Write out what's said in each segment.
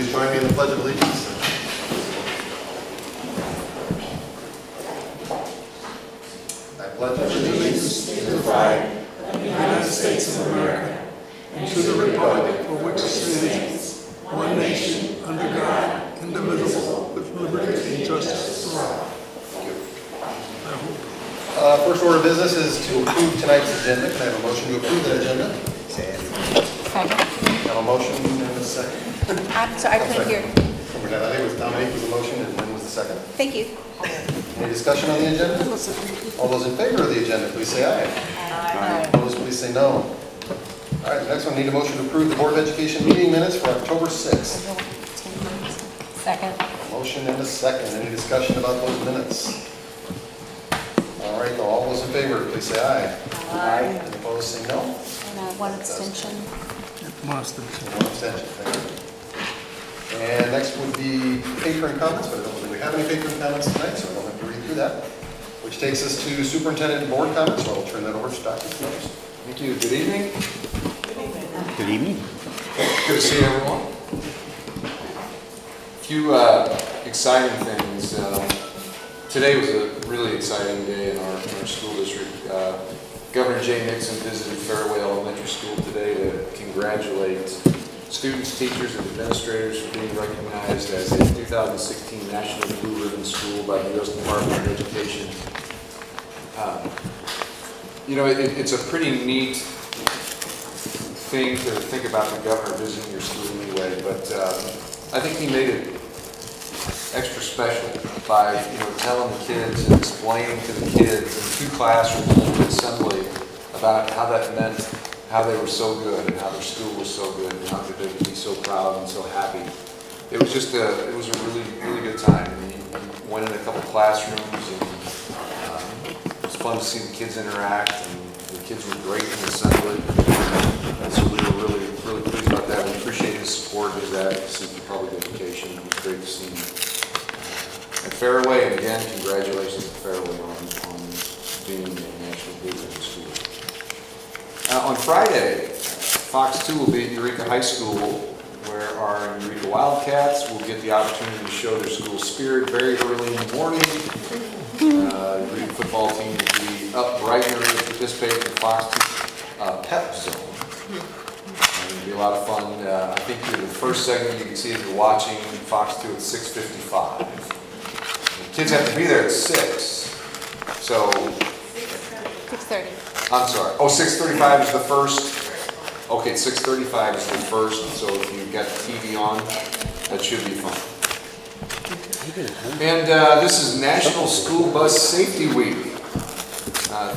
please join me in the Pledge of Allegiance? I pledge allegiance to the flag of the United States of America and to the republic for which it stands, one nation, under God, indivisible, with liberty and justice for all. First order of business is to approve tonight's agenda. Can I have a motion to approve that agenda? Second. I have a motion and a second. I'm sorry, I couldn't hear. I think it was Dominique was the motion and Lynn was the second. Thank you. Any discussion on the agenda? All those in favor of the agenda, please say aye. Aye. Opposed, please say no. All right, the next one, need a motion to approve the Board of Education meeting minutes for October 6th. Second. Motion and a second. Any discussion about those minutes? All right, all those in favor, please say aye. Aye. And opposed, say no. And one abstention. One abstention, thank you. And next would be patron comments, but I don't think we have any patron comments tonight, so I don't have to read through that. Which takes us to superintendent and board comments, so I'll turn that over to Dr. Snows. Thank you. Good evening. Good evening. Good to see everyone. A few exciting things. Today was a really exciting day in our school district. Governor Jay Nixon visited Fairway Elementary School today to congratulate students, teachers, and administrators for being recognized as a 2016 National Blue Ribbon School by the U.S. Department of Education. You know, it's a pretty neat thing to think about the governor visiting your school anyway, but I think he made it extra special by, telling the kids and explaining to the kids in 2 classrooms in the assembly about how that meant how they were so good and how their school was so good and how they could be so proud and so happy. It was just it was a really, really good time. And he went in a couple classrooms and it was fun to see the kids interact, and the kids were great in the assembly. So we were really, really pleased about that. We appreciate his support, his advocacy for public education. It was great to see him at Fairway, and again, congratulations to Fairway on being a National Blue Ribbon School. On Friday, Fox 2 will be at Eureka High School, where our Eureka Wildcats will get the opportunity to show their school spirit very early in the morning. The Eureka football team will be up bright and early to participate in the Fox 2 Pep Zone. It'll be a lot of fun. I think the first segment you can see if you're watching Fox 2 at 6:55. The kids have to be there at 6. So 6:30. I'm sorry. Oh, 6:35 is the first. Okay, 6:35 is the first. So if you've got the TV on, that should be fun. And this is National School Bus Safety Week.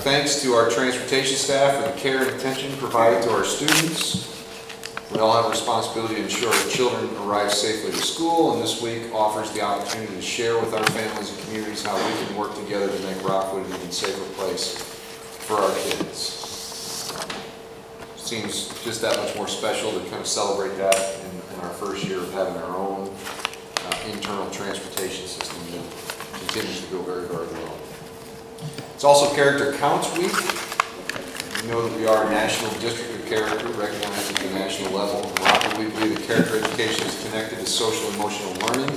Thanks to our transportation staff for the care and attention provided to our students. We all have a responsibility to ensure our children arrive safely to school, and this week offers the opportunity to share with our families and communities how we can work together to make Rockwood an even safer place for our kids. Seems just that much more special to kind of celebrate that in our first year of having our own internal transportation system that continues to go very, very well. It's also Character Counts Week. We know that we are a National District of Character, recognized at the national level. In Rockwood, we believe that character education is connected to social and emotional learning.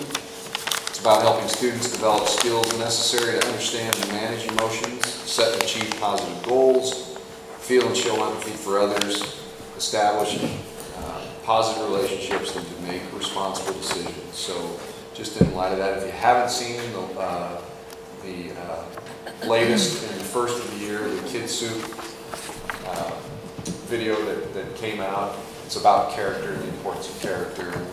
It's about helping students develop skills necessary to understand and manage emotions, set and achieve positive goals, feel and show empathy for others, establish positive relationships, and to make responsible decisions. So just in light of that, if you haven't seen the latest in the first of the year, the Kid Soup video that came out, it's about character and the importance of character. And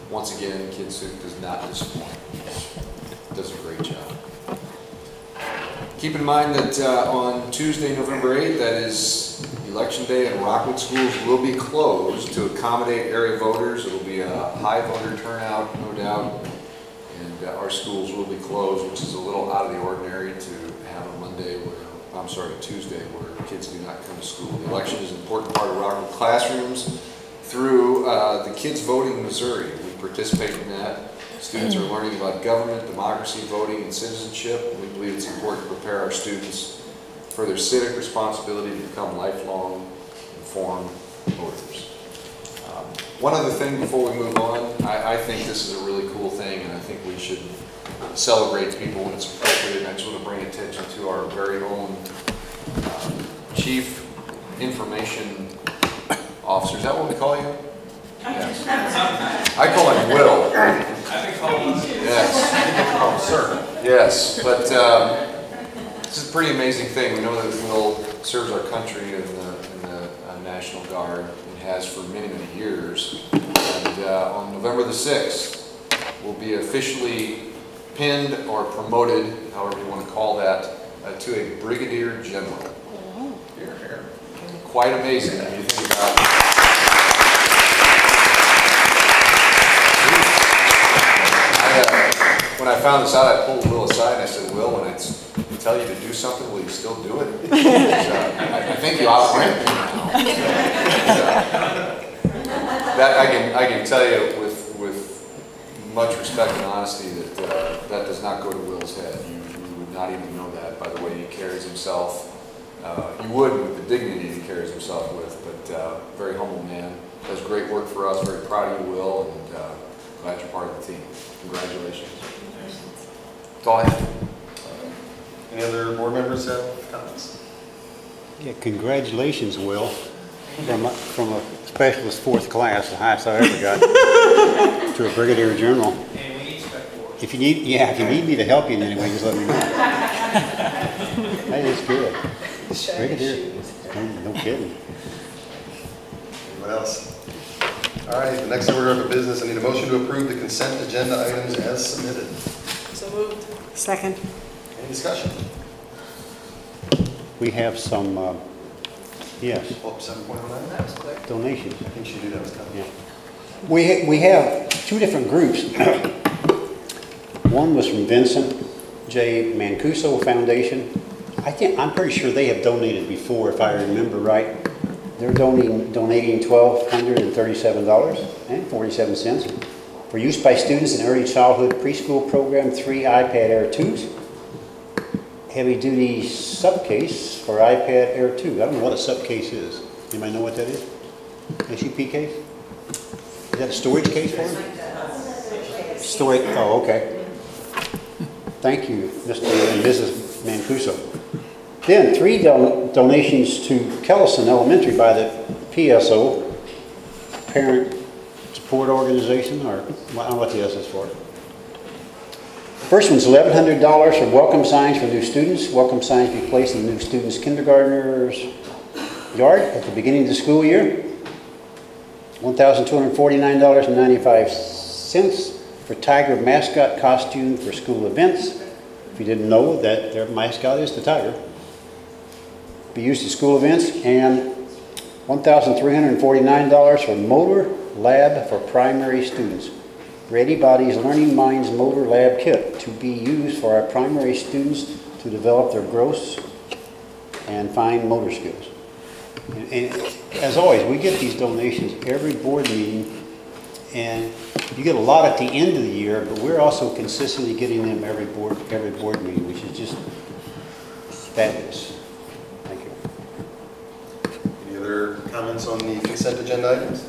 once again, Kid Soup does not disappoint. It does a great job. Keep in mind that on Tuesday, November 8th, that is Election Day, and Rockwood schools will be closed to accommodate area voters. It will be a high voter turnout, no doubt, and our schools will be closed, which is a little out of the ordinary to have a Tuesday where kids do not come to school. The election is an important part of Rockwood classrooms through the Kids Voting Missouri. We participate in that. Students are learning about government, democracy, voting, and citizenship. We believe it's important to prepare our students for their civic responsibility to become lifelong informed voters. One other thing before we move on, I this is a really cool thing, and I think we should celebrate people when it's appropriate. And I just want to bring attention to our very own Chief Information Officer. Is that what we call you? Yes. I call him Will. I've been called Yes. I think I call him Sir. Yes, but this is a pretty amazing thing. We know that Will serves our country in the National Guard and has for many, many years. And on November the 6th, will be officially pinned or promoted, however you want to call that, to a Brigadier General. Here, here. Quite amazing when you think about it. When I found this out, I pulled Will aside and I said, Will, when I tell you to do something, will you still do it? I think you outranked me now. That I can tell you with much respect and honesty that that does not go to Will's head. You would not even know that by the way he carries himself. You would with the dignity he carries himself with, but very humble man. Does great work for us. Very proud of you, Will, and glad you're part of the team. Congratulations. That's all I have. Any other board members have comments? Yeah, congratulations, Will. From a specialist 4th class, the highest I ever got, to a Brigadier General. And we need spec boards. If you need me to help you in any way, just let me know. That is good. Brigadier. No kidding. Anyone else? All right, the next order of business, I need a motion to approve the consent agenda items as submitted. So moved. Second. Any discussion? We have some, yes, Oh, 7.09? That was quick. donations. I think she knew that was coming. Yeah. We have 2 different groups. One was from Vincent J. Mancuso Foundation. I'm pretty sure they have donated before, if I remember right. They're donating $1,237.47 for use by students in early childhood preschool program, 3 iPad Air 2s. Heavy duty subcase for iPad Air 2. I don't know what a subcase is. Anybody know what that is? SUP case? Is that a storage case for it? Storage, oh, okay. Thank you, Mr. and Mrs. Mancuso. Then 3 donations to Kellison Elementary by the PSO, Parent Support Organization, or I don't know what the S is for. First one's $1,100 for welcome signs for new students. Welcome signs be placed in the new students' kindergartner's yard at the beginning of the school year. $1,249.95 for tiger mascot costume for school events. If you didn't know that their mascot is the tiger. Be used at school events. And $1,349 for motor lab for primary students. Ready Bodies Learning Minds Motor Lab Kit to be used for our primary students to develop their gross and fine motor skills. And as always, we get these donations every board meeting, and you get a lot at the end of the year, but we're also consistently getting them every board meeting, which is just fabulous. Thank you. Any other comments on the consent agenda items?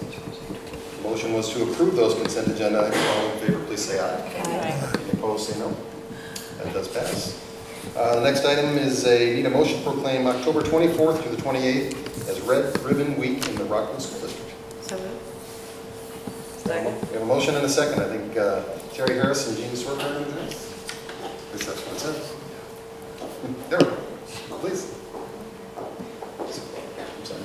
Motion was to approve those consent agenda items. All in favor, please say aye. Aye. Any opposed, say no. That does pass. The next item is need a motion to proclaim October 24th through the 28th as Red Ribbon Week in the Rockwood School District. So moved. We have a motion and a second. I think Terry Harris and Jean Swartz are going to do this. At least that's what it says. There we go. Please. I'm sorry.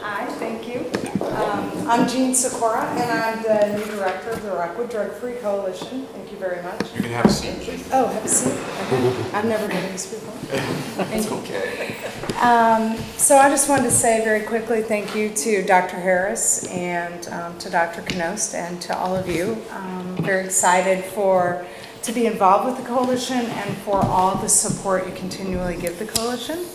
Hi, thank you. I'm Jean Sikora, and I'm the new director of the Rockwood Drug-Free Coalition. Thank you very much. You can have a seat, Jean. Oh, have a seat. Okay. I've never done this before. It's okay. So I just wanted to say very quickly thank you to Dr. Harris and to Dr. Knost and to all of you. Very excited to be involved with the coalition and for all the support you continually give the coalition.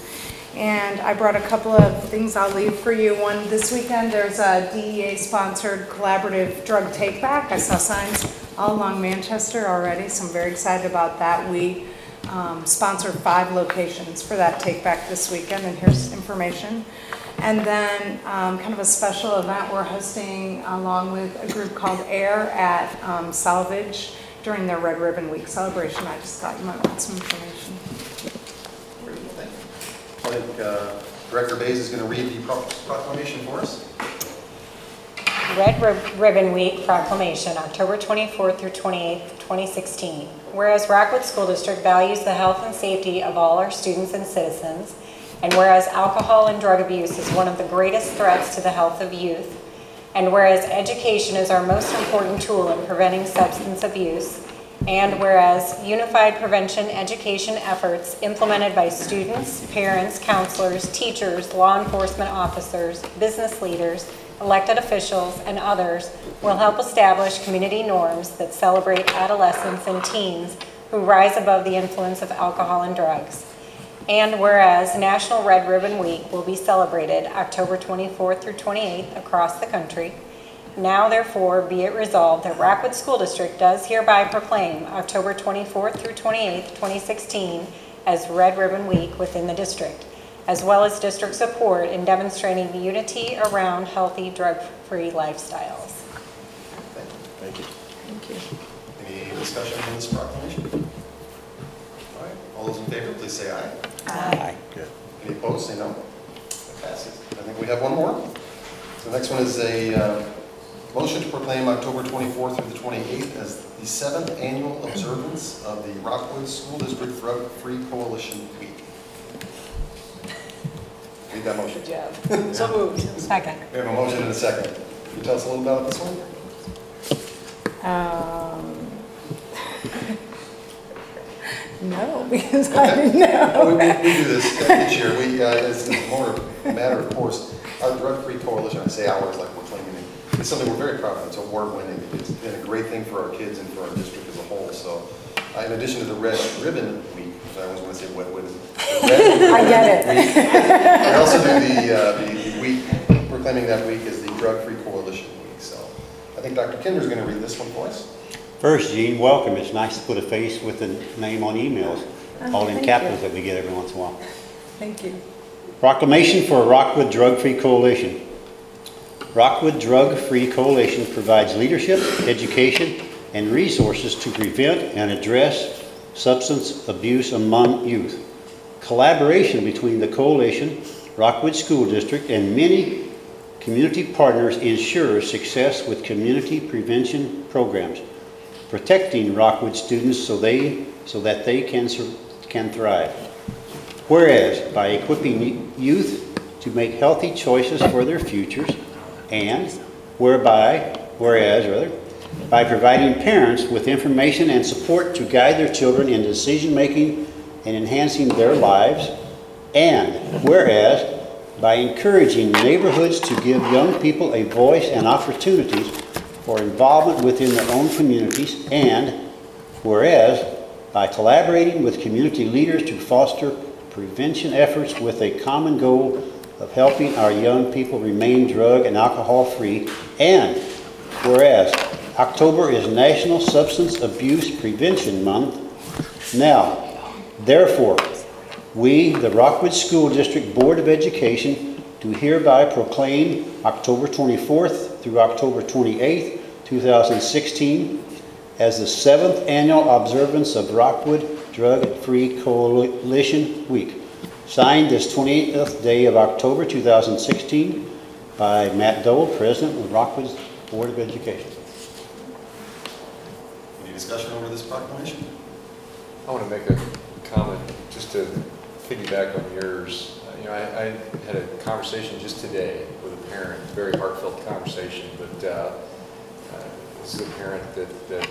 And I brought a couple of things I'll leave for you. One, this weekend there's a DEA-sponsored collaborative drug take-back. I saw signs all along Manchester already, so I'm very excited about that. We sponsored 5 locations for that take-back this weekend, and here's information. And then kind of a special event we're hosting along with a group called AIR at Salvage during their Red Ribbon Week celebration. I just thought you might want some information. Great, thank you. I think Director Bays is going to read the proclamation for us. Red Ribbon Week Proclamation, October 24th through 28th, 2016. Whereas Rockwood School District values the health and safety of all our students and citizens, and whereas alcohol and drug abuse is one of the greatest threats to the health of youth, and whereas education is our most important tool in preventing substance abuse, and whereas unified prevention education efforts implemented by students, parents, counselors, teachers, law enforcement officers, business leaders, elected officials, and others will help establish community norms that celebrate adolescents and teens who rise above the influence of alcohol and drugs. And whereas National Red Ribbon Week will be celebrated October 24th through 28th across the country, now therefore be it resolved that Rockwood School District does hereby proclaim October 24th through 28th, 2016 as Red Ribbon Week within the district, as well as district support in demonstrating the unity around healthy, drug-free lifestyles. Thank you. Thank you. Any discussion on this proclamation? All right, all those in favor, please say aye. Aye. Good. Any opposed, say no. That passes. I think we have one more. So the next one is a motion to proclaim October 24th through the 28th as the 7th annual observance of the Rockwood School District Drug-Free Coalition Week. Read that motion. Good job. So moved. Second. We have a motion and a second. Can you tell us a little about this one? No, because I didn't know. We do this each year. It's a matter of course. Our drug-free coalition, I say ours like we're claiming it, it's something we're very proud of. It's award-winning. It's been a great thing for our kids and for our district as a whole. So, in addition to the Red Ribbon Week, which I always want to say what is it? I get it. We also do the week, proclaiming that week as the Drug-Free Coalition Week. So, I think Dr. Kinder is going to read this one for us. First, Gene, welcome. It's nice to put a face with the name on emails, all in thank capitals you. that we get every once in a while. Thank you. Proclamation for Rockwood Drug-Free Coalition. Rockwood Drug-Free Coalition provides leadership, education, and resources to prevent and address substance abuse among youth. Collaboration between the coalition, Rockwood School District, and many community partners ensures success with community prevention programs, protecting Rockwood students so that they can thrive. Whereas, by equipping youth to make healthy choices for their futures, and whereas, by providing parents with information and support to guide their children in decision-making and enhancing their lives, and whereas, by encouraging neighborhoods to give young people a voice and opportunities for involvement within their own communities, and whereas, by collaborating with community leaders to foster prevention efforts with a common goal of helping our young people remain drug and alcohol free, and whereas October is National Substance Abuse Prevention Month. Now, therefore, we, the Rockwood School District Board of Education, do hereby proclaim October 24th through October 28th, 2016 as the 7th annual observance of Rockwood Drug-Free Coalition Week. Signed this 28th day of October 2016 by Matt Dole, President of Rockwood Board of Education. Any discussion over this proclamation? I want to make a comment just to piggyback on yours. I had a conversation just today with a parent, very heartfelt conversation, but this is a parent that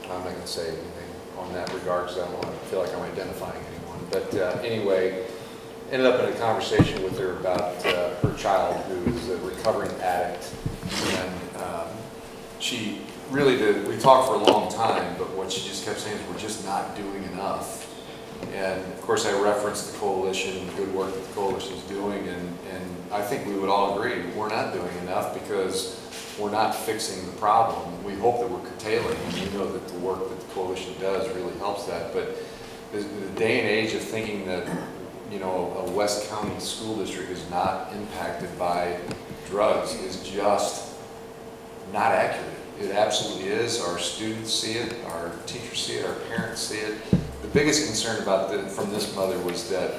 I'm not going to say anything on that regard because I don't want to feel like I'm identifying anyone. But anyway, ended up in a conversation with her about her child who's a recovering addict. And she really did, we talked for a long time, but what she just kept saying is we're just not doing enough. And of course I referenced the coalition, the good work that the coalition is doing, and I think we would all agree we're not doing enough because we're not fixing the problem. We hope that we're curtailing, and we know that the work that the coalition does really helps that. But the day and age of thinking that you know, a West County school district is not impacted by drugs is just not accurate. It absolutely is. Our students see it, our teachers see it, our parents see it. The biggest concern about from this mother was that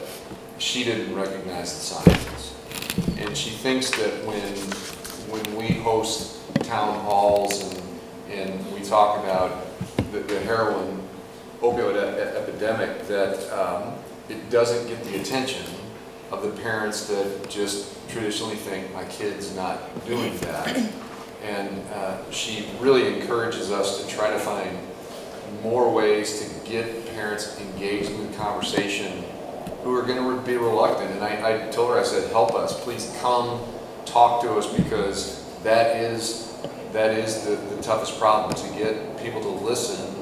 she didn't recognize the signs. And she thinks that when we host town halls and we talk about the heroin opioid epidemic, that it doesn't get the attention of the parents that just traditionally think my kid's not doing that. And she really encourages us to try to find more ways to get parents engaged in the conversation who are going to be reluctant. And I told her, I said, help us, please come talk to us, because that is the toughest problem, to get people to listen,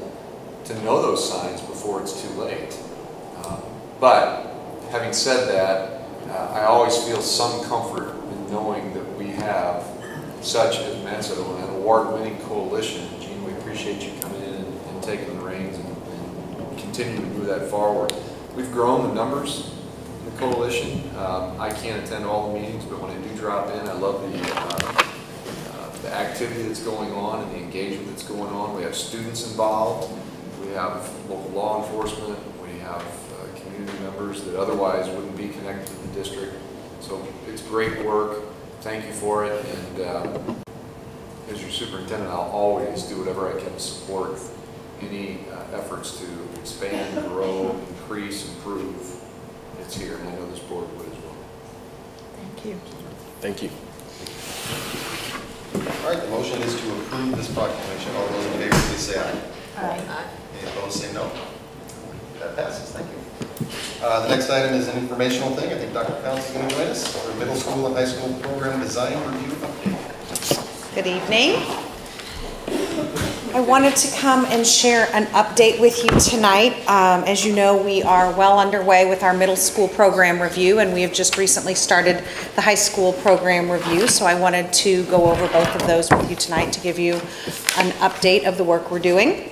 to know those signs before it's too late. But having said that, I always feel some comfort in knowing that we have, such as Matt said, an award-winning coalition. Gene, we appreciate you coming in and taking the reins and continuing to move that forward. We've grown the numbers in the coalition. I can't attend all the meetings, but when I do drop in, I love the activity that's going on and the engagement that's going on. We have students involved. We have local law enforcement. We have community members that otherwise wouldn't be connected to the district. So it's great work. Thank you for it. And as your superintendent, I'll always do whatever I can to support any efforts to expand, grow, increase, improve. It's here, and I know this board would as well. Thank you. Thank you. All right, the motion is to approve this proclamation. All those in favor, please say aye. Aye. Any opposed, say no. That passes. Thank you. The next item is an informational thing. I think Dr. Counts is going to join us for middle school and high school program design review update. Good evening. I wanted to come and share an update with you tonight. As you know, we are well underway with our middle school program review, and we have just recently started the high school program review. So I wanted to go over both of those with you tonight to give you an update of the work we're doing.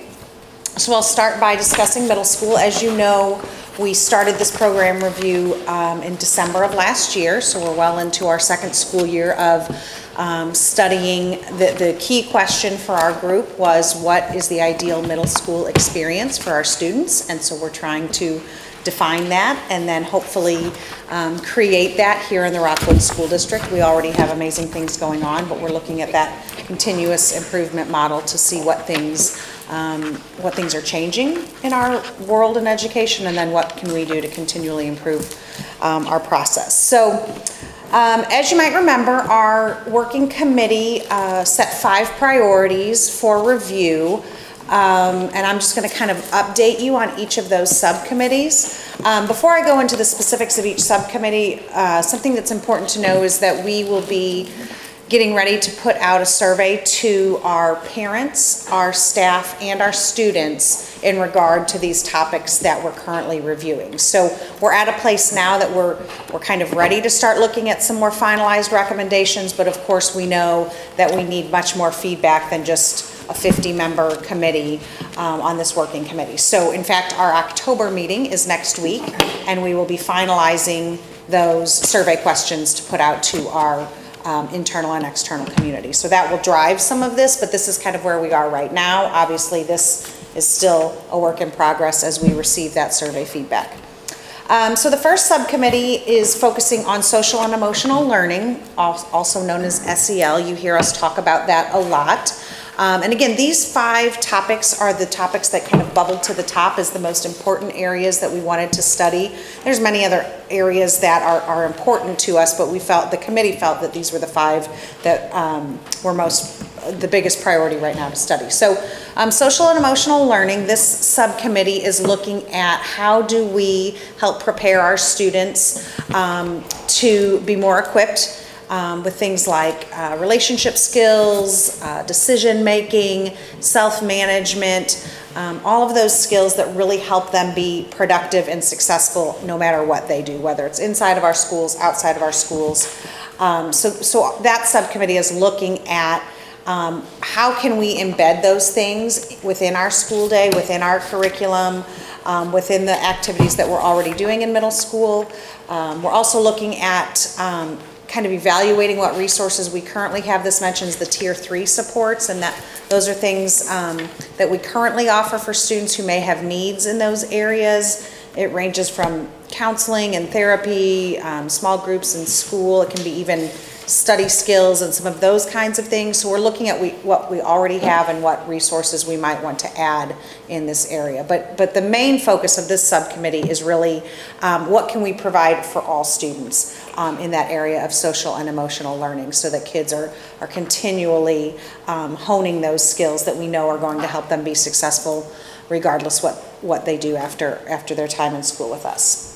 So I'll start by discussing middle school. As you know, we started this program review in December of last year, so we're well into our second school year of studying. The key question for our group was, what is the ideal middle school experience for our students? And so we're trying to define that and then hopefully create that here in the Rockwood School District. We already have amazing things going on, but we're looking at that continuous improvement model to see what things are changing in our world in education, and then what can we do to continually improve our process. So as you might remember, our working committee set 5 priorities for review, and I'm just going to kind of update you on each of those subcommittees. Before I go into the specifics of each subcommittee, something that's important to know is that we will be getting ready to put out a survey to our parents, our staff, and our students in regard to these topics that we're currently reviewing. So we're at a place now that we're kind of ready to start looking at some more finalized recommendations, but of course we know that we need much more feedback than just a 50-member committee on this working committee. So in fact, our October meeting is next week, and we will be finalizing those survey questions to put out to our internal and external community. So that will drive some of this, but this is kind of where we are right now. Obviously, this is still a work in progress as we receive that survey feedback. So the first subcommittee is focusing on social and emotional learning, also known as SEL. You hear us talk about that a lot. And again, these 5 topics are the topics that kind of bubbled to the top as the most important areas that we wanted to study. There's many other areas that are important to us, but the committee felt that these were the 5 that were the biggest priority right now to study. So social and emotional learning, this subcommittee is looking at how do we help prepare our students to be more equipped with things like relationship skills, decision making, self-management, all of those skills that really help them be productive and successful no matter what they do, whether it's inside of our schools, outside of our schools. So that subcommittee is looking at How can we embed those things within our school day, within our curriculum, within the activities that we're already doing in middle school? We're also looking at kind of evaluating what resources we currently have. This mentions the Tier 3 supports, and that those are things that we currently offer for students who may have needs in those areas. It ranges from counseling and therapy, small groups in school. It can be even study skills and some of those kinds of things. So we're looking at what we already have and what resources we might want to add in this area. But the main focus of this subcommittee is really what can we provide for all students in that area of social and emotional learning, so that kids are continually honing those skills that we know are going to help them be successful regardless what they do after their time in school with us.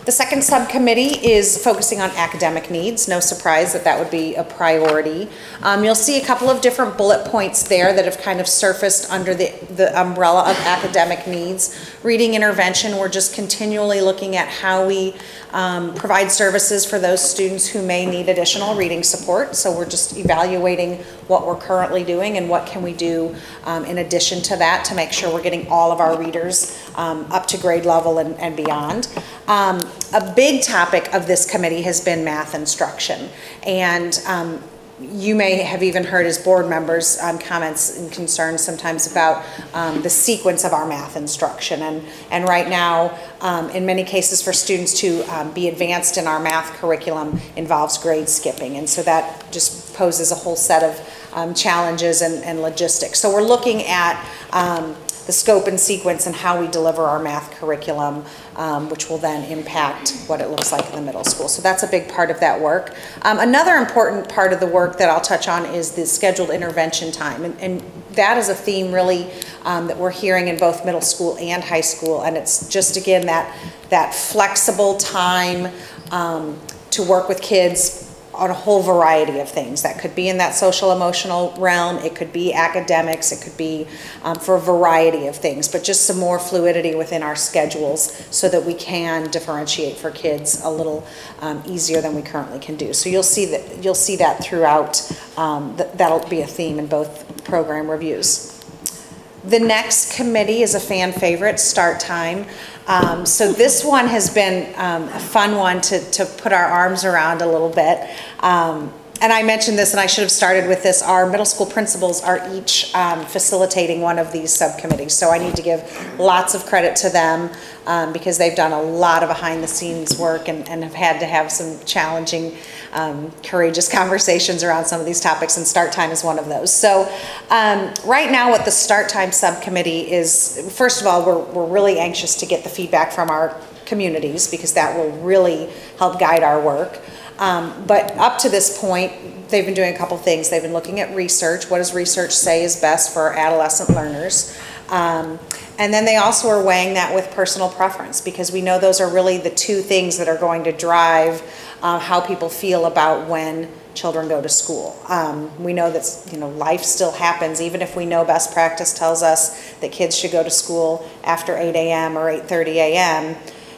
The second subcommittee is focusing on academic needs. No surprise that would be a priority. You'll see a couple of different bullet points there that have kind of surfaced under the umbrella of academic needs. Reading intervention, we're just continually looking at how we provide services for those students who may need additional reading support. So we're just evaluating what we're currently doing and what can we do in addition to that to make sure we're getting all of our readers up to grade level and beyond. A big topic of this committee has been math instruction, and you may have even heard as board members comments and concerns sometimes about the sequence of our math instruction, and right now in many cases for students to be advanced in our math curriculum involves grade skipping, and so that just poses a whole set of challenges and logistics. So we're looking at the scope and sequence and how we deliver our math curriculum, which will then impact what it looks like in the middle school. So that's a big part of that work. Another important part of the work that I'll touch on is the scheduled intervention time. And that is a theme really that we're hearing in both middle school and high school. And it's just, again, that flexible time to work with kids on a whole variety of things. That could be in that social emotional realm, it could be academics, it could be for a variety of things, but just some more fluidity within our schedules so that we can differentiate for kids a little easier than we currently can do. So you'll see that throughout, that'll be a theme in both program reviews. The next committee is a fan favorite, start time. So this one has been a fun one to put our arms around a little bit. And I mentioned this, and I should have started with this. Our middle school principals are each facilitating one of these subcommittees. So I need to give lots of credit to them because they've done a lot of behind-the-scenes work and have had to have some challenging, courageous conversations around some of these topics, and start time is one of those. So right now what the start time subcommittee is, first of all, we're really anxious to get the feedback from our communities because that will really help guide our work. But up to this point, they've been doing a couple things. They've been looking at research. What does research say is best for our adolescent learners? And then they also are weighing that with personal preference, because we know those are really the two things that are going to drive how people feel about when children go to school. We know that life still happens, even if we know best practice tells us that kids should go to school after 8 a.m. or 8:30 a.m.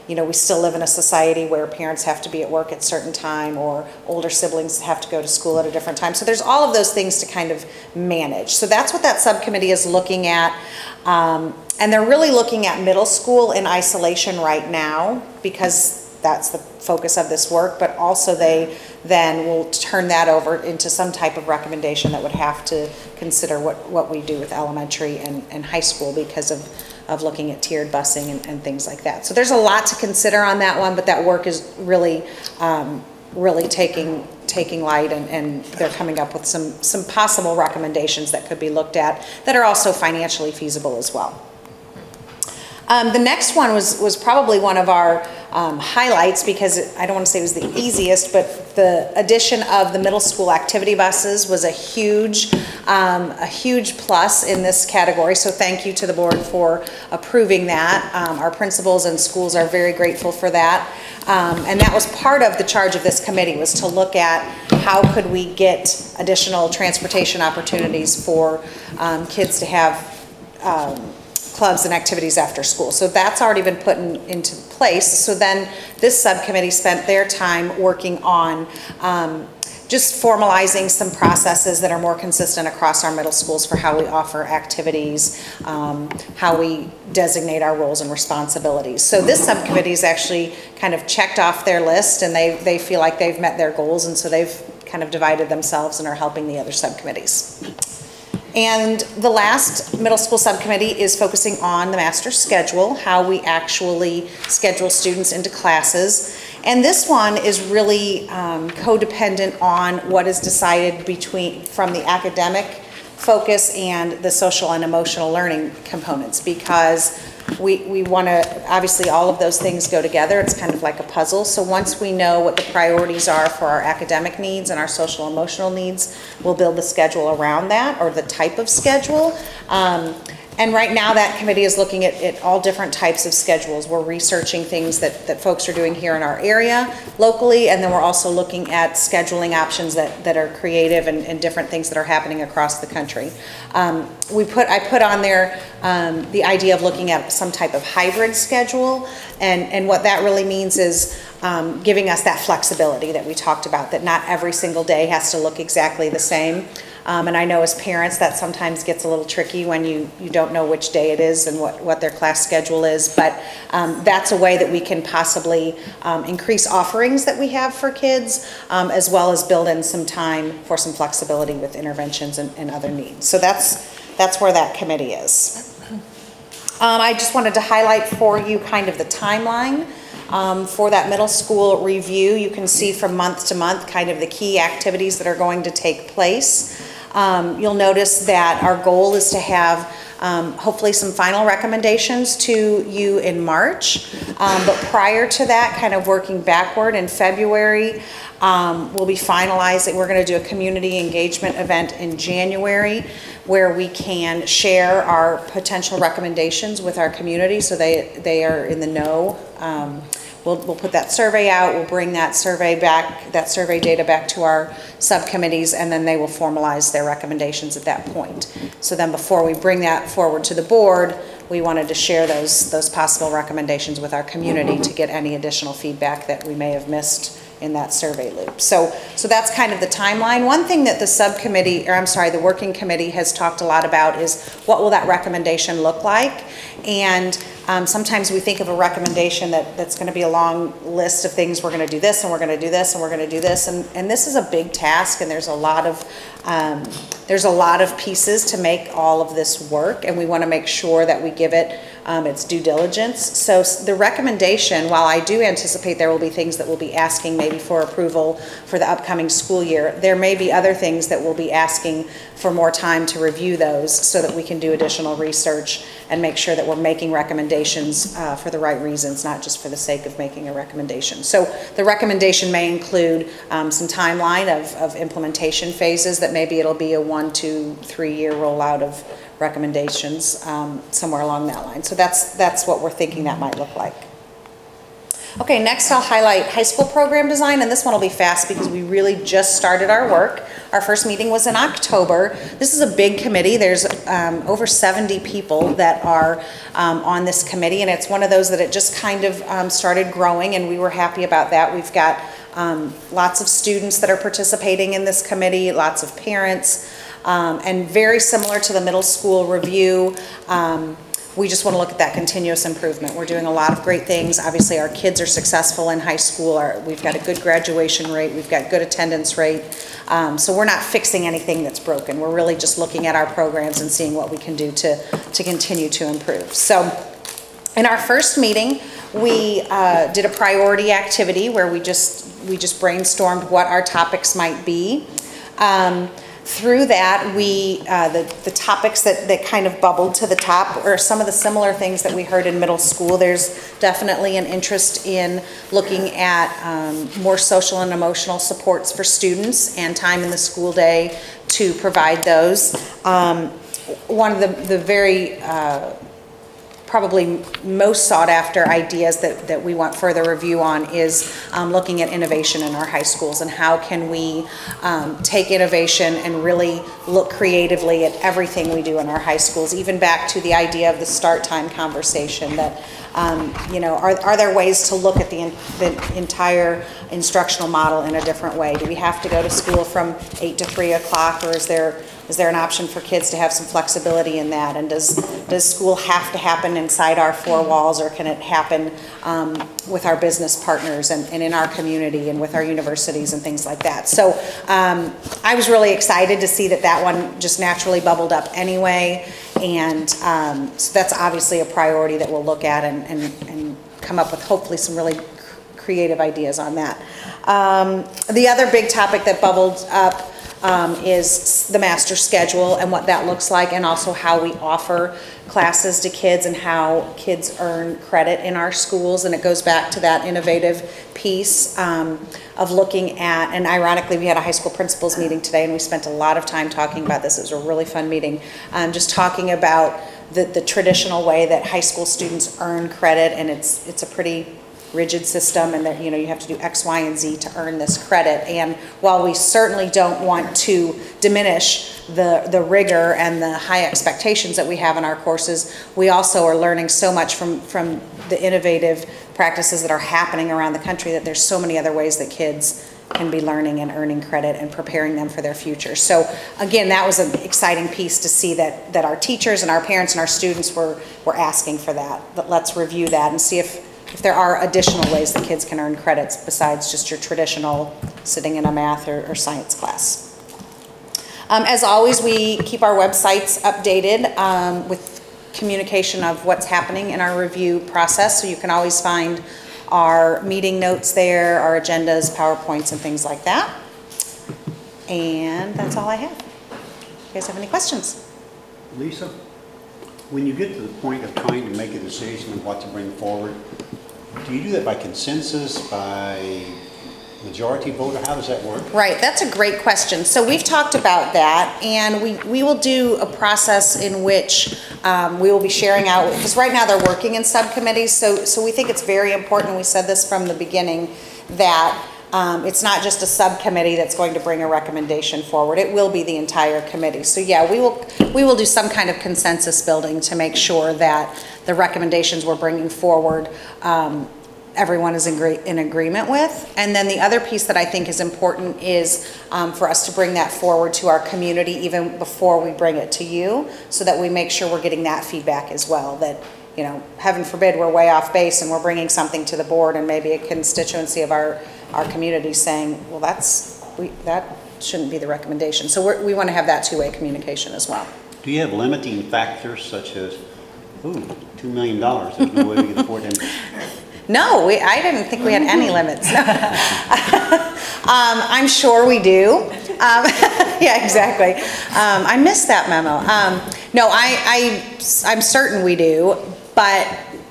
We still live in a society where parents have to be at work at a certain time, or older siblings have to go to school at a different time. So there's all of those things to kind of manage. So that's what that subcommittee is looking at. And they're really looking at middle school in isolation right now because that's the focus of this work, but also they then will turn that over into some type of recommendation that would have to consider what we do with elementary and high school because of looking at tiered busing and things like that. So there's a lot to consider on that one, but that work is really taking light, and they're coming up with some possible recommendations that could be looked at that are also financially feasible as well. The next one was probably one of our highlights, because I don't want to say it was the easiest, but the addition of the middle school activity buses was a huge plus in this category. So thank you to the board for approving that. Our principals and schools are very grateful for that. And that was part of the charge of this committee, was to look at how could we get additional transportation opportunities for kids to have clubs and activities after school. So that's already been put into place. So then this subcommittee spent their time working on just formalizing some processes that are more consistent across our middle schools for how we offer activities, how we designate our roles and responsibilities. So this subcommittee is actually kind of checked off their list, and they feel like they've met their goals, and so they've kind of divided themselves and are helping the other subcommittees. And the last middle school subcommittee is focusing on the master schedule, how we actually schedule students into classes. And this one is really codependent on what is decided from the academic focus and the social and emotional learning components, because we want to, obviously all of those things go together. It's kind of like a puzzle. So once we know what the priorities are for our academic needs and our social emotional needs, we'll build the schedule around that, or the type of schedule. And right now that committee is looking at all different types of schedules. We're researching things that folks are doing here in our area locally, and then we're also looking at scheduling options that are creative and different things that are happening across the country. I put on there the idea of looking at some type of hybrid schedule, and what that really means is giving us that flexibility that we talked about, that not every single day has to look exactly the same. And I know as parents that sometimes gets a little tricky when you don't know which day it is and what their class schedule is, but that's a way that we can possibly increase offerings that we have for kids, as well as build in some time for some flexibility with interventions and other needs. So that's where that committee is. I just wanted to highlight for you kind of the timeline for that middle school review. You can see from month to month kind of the key activities that are going to take place. You'll notice that our goal is to have hopefully some final recommendations to you in March. But prior to that, kind of working backward in February, we'll be finalizing. We're going to do a community engagement event in January where we can share our potential recommendations with our community so they are in the know. We'll put that survey out, we'll bring that survey data back to our subcommittees, and then they will formalize their recommendations at that point. So then before we bring that forward to the board, we wanted to share those possible recommendations with our community to get any additional feedback that we may have missed in that survey loop. So that's kind of the timeline. One thing that the working committee has talked a lot about is what will that recommendation look like? And sometimes we think of a recommendation that's going to be a long list of things. We're going to do this, and we're going to do this, and we're going to do this, and this is a big task, and there's a lot of pieces to make all of this work, and we want to make sure that we give it its due diligence. So the recommendation, while I do anticipate there will be things that we'll be asking maybe for approval for the upcoming school year, there may be other things that we'll be asking for more time to review those so that we can do additional research and make sure that we're making recommendations for the right reasons, not just for the sake of making a recommendation. So the recommendation may include some timeline of implementation phases, that maybe it'll be a 1, 2, 3 year rollout of recommendations, somewhere along that line. So that's what we're thinking that might look like. Okay, next I'll highlight high school program design, and this one will be fast because we really just started our work. Our first meeting was in October. This is a big committee. There's over 70 people that are on this committee, and it's one of those that it just kind of started growing, and we were happy about that. We've got lots of students that are participating in this committee, lots of parents, and very similar to the middle school review, we just want to look at that continuous improvement. We're doing a lot of great things. Obviously, our kids are successful in high school. We've got a good graduation rate. We've got good attendance rate. So we're not fixing anything that's broken. We're really just looking at our programs and seeing what we can do to continue to improve. So in our first meeting, we did a priority activity where we just brainstormed what our topics might be. Through that, the topics that kind of bubbled to the top are some of the similar things that we heard in middle school. There's definitely an interest in looking at more social and emotional supports for students and time in the school day to provide those. One of the very probably most sought after ideas that we want further review on is looking at innovation in our high schools, and how can we take innovation and really look creatively at everything we do in our high schools, even back to the idea of the start time conversation, that you know, are there ways to look at the entire instructional model in a different way? Do we have to go to school from 8 to 3 o'clock, or is there an option for kids to have some flexibility in that? And does school have to happen inside our four walls, or can it happen with our business partners and in our community and with our universities and things like that? So I was really excited to see that one just naturally bubbled up anyway. And so that's obviously a priority that we'll look at and come up with hopefully some really creative ideas on that. The other big topic that bubbled up is the master schedule and what that looks like, and also how we offer classes to kids and how kids earn credit in our schools. And it goes back to that innovative piece of looking at, and ironically we had a high school principals meeting today and we spent a lot of time talking about this. It was a really fun meeting, just talking about the traditional way that high school students earn credit, and it's a pretty rigid system, and that, you know, you have to do X, Y, and Z to earn this credit. And while we certainly don't want to diminish the rigor and the high expectations that we have in our courses, we also are learning so much from the innovative practices that are happening around the country, that there's so many other ways that kids can be learning and earning credit and preparing them for their future. So again, that was an exciting piece to see that our teachers and our parents and our students were asking for that. But let's review that and see if there are additional ways that kids can earn credits besides just your traditional sitting in a math or science class. As always, we keep our websites updated with communication of what's happening in our review process, so you can always find our meeting notes there, our agendas, PowerPoints, and things like that. And that's all I have. You guys have any questions? Lisa, when you get to the point of trying to make a decision of what to bring forward, do you do that by consensus, by majority vote, or how does that work? Right, that's a great question. So we've talked about that, and we will do a process in which we will be sharing out, because right now they're working in subcommittees, so we think it's very important, we said this from the beginning, that it's not just a subcommittee that's going to bring a recommendation forward. It will be the entire committee. So yeah, we will do some kind of consensus building to make sure that the recommendations we're bringing forward everyone is in agreement with. And then the other piece that I think is important is for us to bring that forward to our community even before we bring it to you, so that we make sure we're getting that feedback as well. That, you know, heaven forbid we're way off base and we're bringing something to the board and maybe a constituency of our community saying, well, that shouldn't be the recommendation. So we want to have that two-way communication as well. Do you have limiting factors such as, ooh, $2 million, there's no way we can afford them? No, I didn't think we had any limits. I'm sure we do. Yeah, exactly. I missed that memo. No, I'm certain we do, but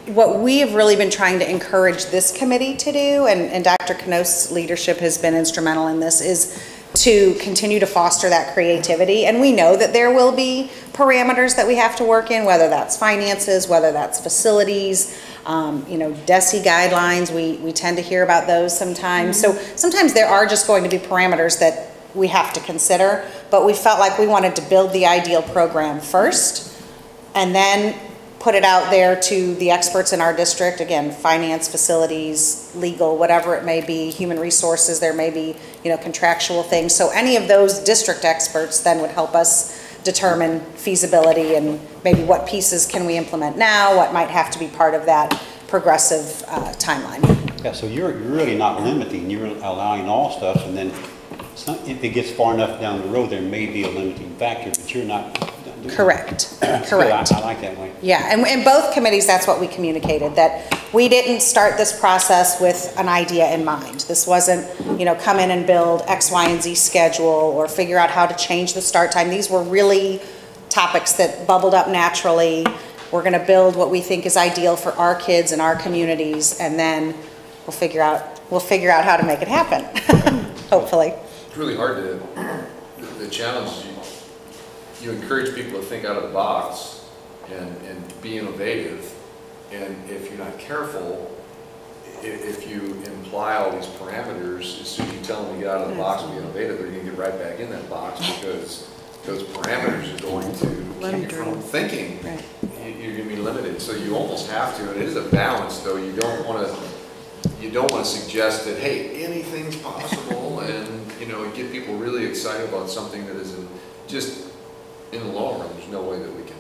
what we have really been trying to encourage this committee to do, and Dr. Knost's leadership has been instrumental in this, is to continue to foster that creativity. And we know that there will be parameters that we have to work in, whether that's finances, whether that's facilities, you know, DESE guidelines. We tend to hear about those sometimes. So sometimes there are just going to be parameters that we have to consider, but we felt like we wanted to build the ideal program first and then put it out there to the experts in our district. Again, finance, facilities, legal, whatever it may be, human resources, there may be, you know, contractual things. So any of those district experts then would help us determine feasibility and maybe what pieces can we implement now, what might have to be part of that progressive timeline. Yeah, so you're really not limiting, you're allowing all stuff, and then if it gets far enough down the road, there may be a limiting factor, but you're not doing Correct. Correct. Correct. I like that way. Yeah, and in both committees, that's what we communicated, that we didn't start this process with an idea in mind. This wasn't, you know, come in and build X, Y, and Z schedule or figure out how to change the start time. These were really topics that bubbled up naturally. We're going to build what we think is ideal for our kids and our communities, and then we'll figure out how to make it happen. Hopefully. It's really hard to, the challenge is you encourage people to think out of the box and be innovative, and if you're not careful, if you imply all these parameters, as soon as you tell them to get out of the box and be innovative, they're going to get right back in that box, because those parameters are going to keep you from thinking. Right. You're going to be limited, so you almost have to, and it is a balance though. You don't want you don't want to suggest that, hey, anything's possible, and, you know, get people really excited about something that is just in the long run, there's no way that we can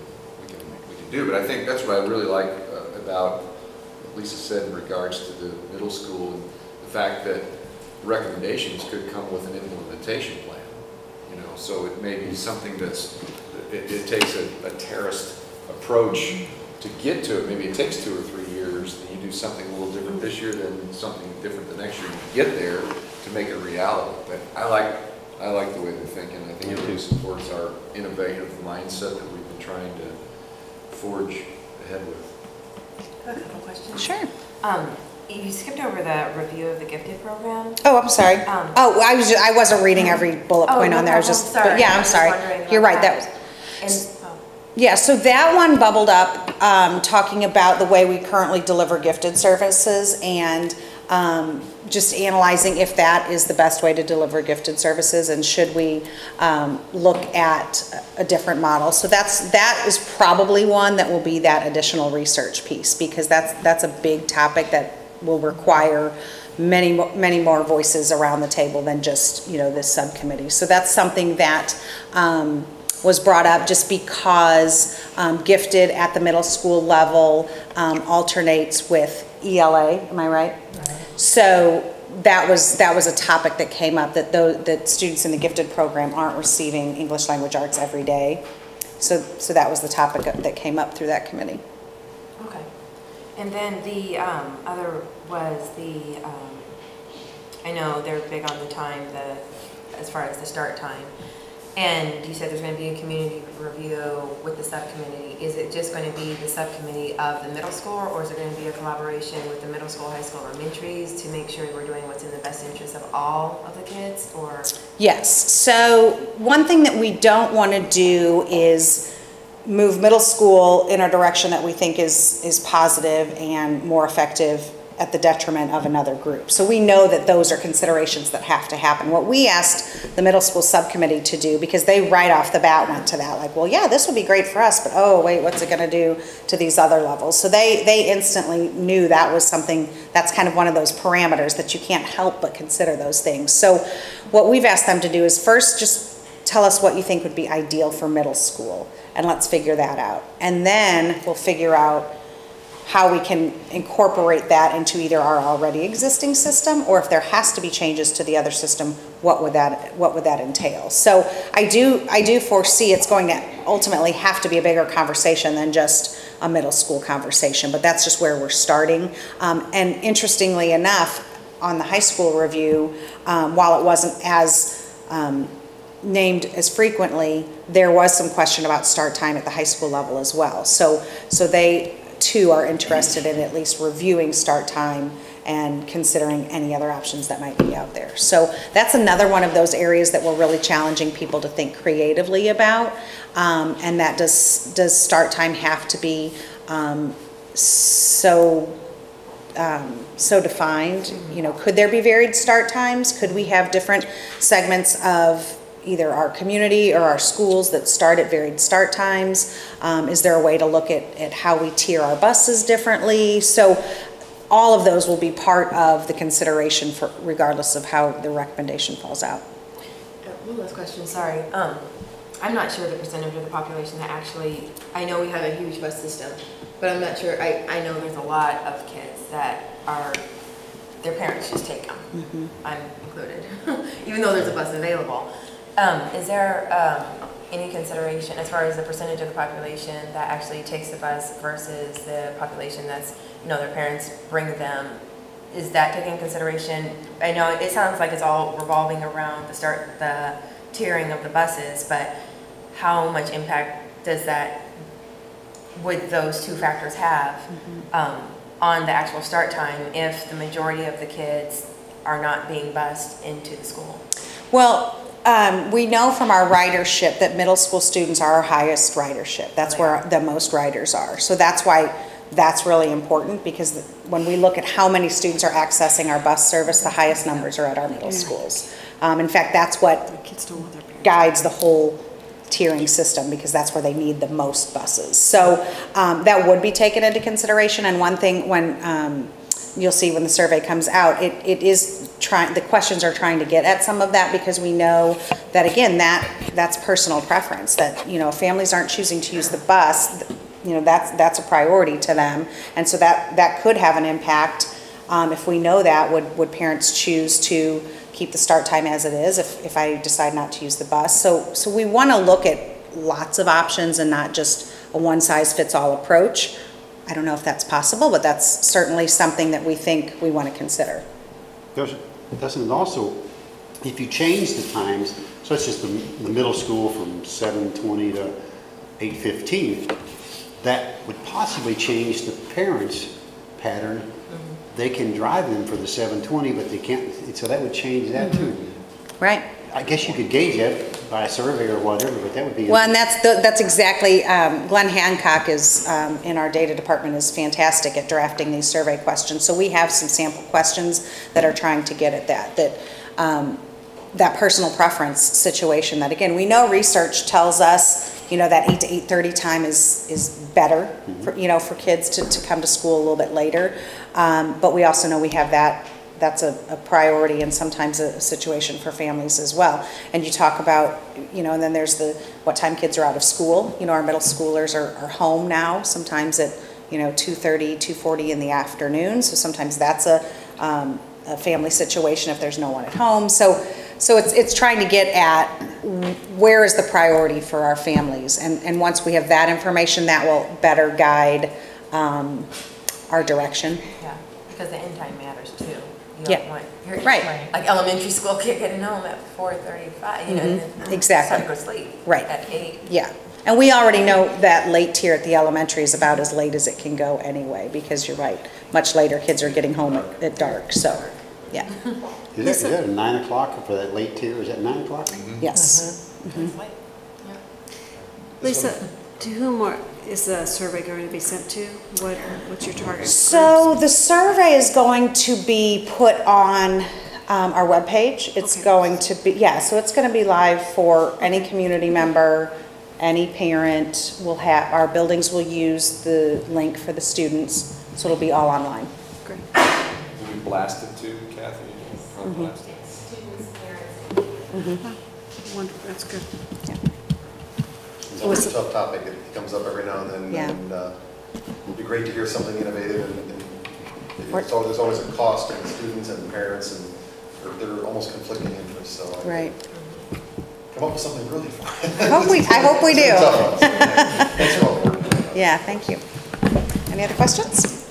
do. But I think that's what I really like about what Lisa said in regards to the middle school, and the fact that recommendations could come with an implementation plan. You know, so it may be something that's, it takes a terraced approach to get to it. Maybe it takes 2 or 3 years, and you do something a little different this year, then something different the next year to get there to make it a reality. But I like the way they're thinking. I think it really supports our innovative mindset that we've been trying to forge ahead with. I have a couple questions. Sure. You skipped over the review of the gifted program. Oh, I'm sorry. I wasn't reading every bullet point on there. I was just, sorry. yeah, I'm sorry. You're right. Yeah, so that one bubbled up, talking about the way we currently deliver gifted services, and just analyzing if that is the best way to deliver gifted services, and should we look at a different model. So that is probably one that will be that additional research piece, because that's a big topic that will require many more voices around the table than just, you know, this subcommittee. So that's something that was brought up just because gifted at the middle school level alternates with ELA, am I right? So that was a topic that came up, that students in the gifted program aren't receiving English language arts every day. So that was the topic that came up through that committee. Okay. And then the other was the, I know they're big on the time, as far as the start time. And you said there's going to be a community review with the subcommittee. Is it just going to be the subcommittee of the middle school, or is there going to be a collaboration with the middle school, high school, elementaries to make sure we're doing what's in the best interest of all of the kids? Or Yes. So one thing that we don't want to do is move middle school in a direction that we think is positive and more effective at the detriment of another group. So we know that those are considerations that have to happen. What we asked the middle school subcommittee to do, because they right off the bat went to that, like, well, yeah, this would be great for us, but oh, wait, what's it gonna do to these other levels? So they instantly knew that was something, that's kind of one of those parameters that you can't help but consider those things. So what we've asked them to do is first just tell us what you think would be ideal for middle school, and let's figure that out. And then we'll figure out how we can incorporate that into either our already existing system, or if there has to be changes to the other system, what would that entail? So I do foresee it's going to ultimately have to be a bigger conversation than just a middle school conversation, but that's just where we're starting. And interestingly enough, on the high school review, while it wasn't as named as frequently, there was some question about start time at the high school level as well. So they too are interested in at least reviewing start time and considering any other options that might be out there. So that's another one of those areas that we're really challenging people to think creatively about. And that does start time have to be so defined? You know, could there be varied start times? Could we have different segments of either our community or our schools that start at varied start times? Is there a way to look at how we tier our buses differently? So all of those will be part of the consideration for regardless of how the recommendation falls out. One last question, sorry. I'm not sure the percentage of the population that actually, I know we have a huge bus system, but I'm not sure, I know there's a lot of kids that are, their parents just take them. Mm-hmm. I'm included, even though there's a bus available. Is there any consideration as far as the percentage of the population that actually takes the bus versus the population that's, you know, their parents bring them? Is that taken into consideration? I know it sounds like it's all revolving around the tiering of the buses, but how much impact does that, would those two factors have on the actual start time if the majority of the kids are not being bused into the school? Well, we know from our ridership that middle school students are our highest ridership. That's where the most riders are. So that's why that's really important, because when we look at how many students are accessing our bus service, the highest numbers are at our middle schools. In fact, that's what guides the whole tiering system, because that's where they need the most buses. So that would be taken into consideration. And one thing, when you'll see when the survey comes out, it is trying, the questions are trying to get at some of that, because we know that, again, that's personal preference, that, you know, if families aren't choosing to use the bus, you know, that's a priority to them. And so that could have an impact. If we know that, would parents choose to keep the start time as it is if I decide not to use the bus? So we want to look at lots of options and not just a one-size-fits-all approach. I don't know if that's possible, but that's certainly something that we think we want to consider. Doesn't it also, if you change the times, such as the middle school from 7:20 to 8:15, that would possibly change the parents' pattern. They can drive them for the 7:20, but they can't, so that would change that too. Right. I guess you could gauge that by a survey or whatever, but that would be... Well, and that's exactly, Glenn Hancock is, in our data department, is fantastic at drafting these survey questions. So we have some sample questions that are trying to get at that personal preference situation. That, again, we know research tells us, you know, that 8 to 8:30 time is better, for, you know, for kids to come to school a little bit later. But we also know we have that's a priority and sometimes a situation for families as well. And you talk about, you know, and then there's what time kids are out of school. You know, our middle schoolers are home now, sometimes at, you know, 2:30, 2:40 in the afternoon. So sometimes that's a family situation if there's no one at home. So it's trying to get at where is the priority for our families. And once we have that information, that will better guide our direction. Yeah, because the end time matters too. You Yeah. don't want, Right. like elementary school kid getting home at 4:35, you know, and then Exactly. time to go to sleep. Right. At 8. Yeah, and we already know that late tier at the elementary is about as late as it can go anyway, because you're right, much later kids are getting home at dark, so, yeah. Is that a 9 o'clock for that late tier? Is that 9 o'clock? Yes. It's late. Yeah. Lisa, to whom is the survey going to be sent to? What's your target? So the survey is going to be put on our webpage. It's Okay. going to be, yeah, so it's going to be live for any community member, any parent. Our buildings will use the link for the students, so it'll be all online. Great. Will we blast it too, Kathy? Blast it. Wonderful. That's good. It's always a tough topic. It comes up every now and then. Yeah. And it'd be great to hear something innovative. And there's always a cost to the students and the parents, and they're almost conflicting interests. So Right. come up with something really fun. I hope we do. It's a tough one. Thanks for all the work. Yeah, thank you. Any other questions?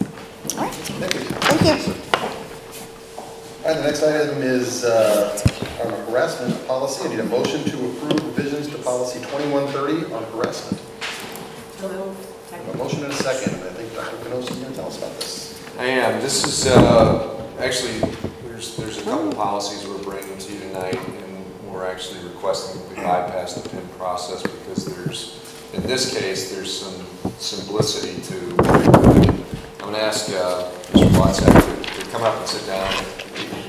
All right. Thank you. Thank you. All right, the next item is on harassment policy. I need a motion to approve revisions to policy 2130 on harassment. A motion and a second. I think Dr. Canosa is going to tell us about this. I am. This is actually, there's a couple policies we're bringing to you tonight, and we're actually requesting that we bypass the PIN process because in this case, there's some simplicity to it. I'm going to ask Mr. Watson to come up and sit down.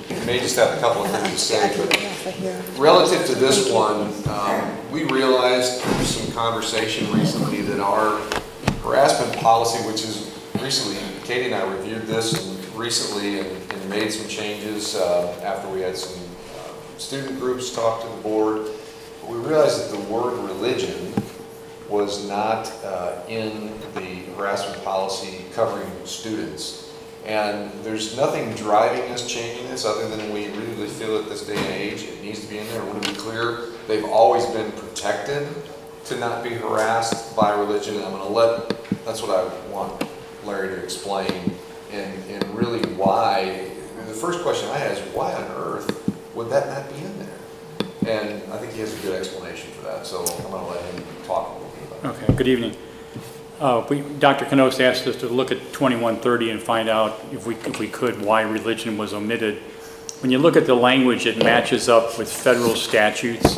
You may just have a couple of things to say, but relative to this one, we realized through some conversation recently that our harassment policy, which is recently, Katie and I reviewed this recently and made some changes after we had some student groups talk to the board. But we realized that the word religion was not in the harassment policy covering students. And there's nothing driving us changing this other than we really feel at this day and age it needs to be in there. I want to be clear, they've always been protected to not be harassed by religion. I'm going to that's what I want Larry to explain and really why. The first question I had is why on earth would that not be in there? And I think he has a good explanation for that, so I'm going to let him talk a little bit about it. Okay, good evening. Dr. Canosa asked us to look at 2130 and find out if we could why religion was omitted. When you look at the language, it matches up with federal statutes,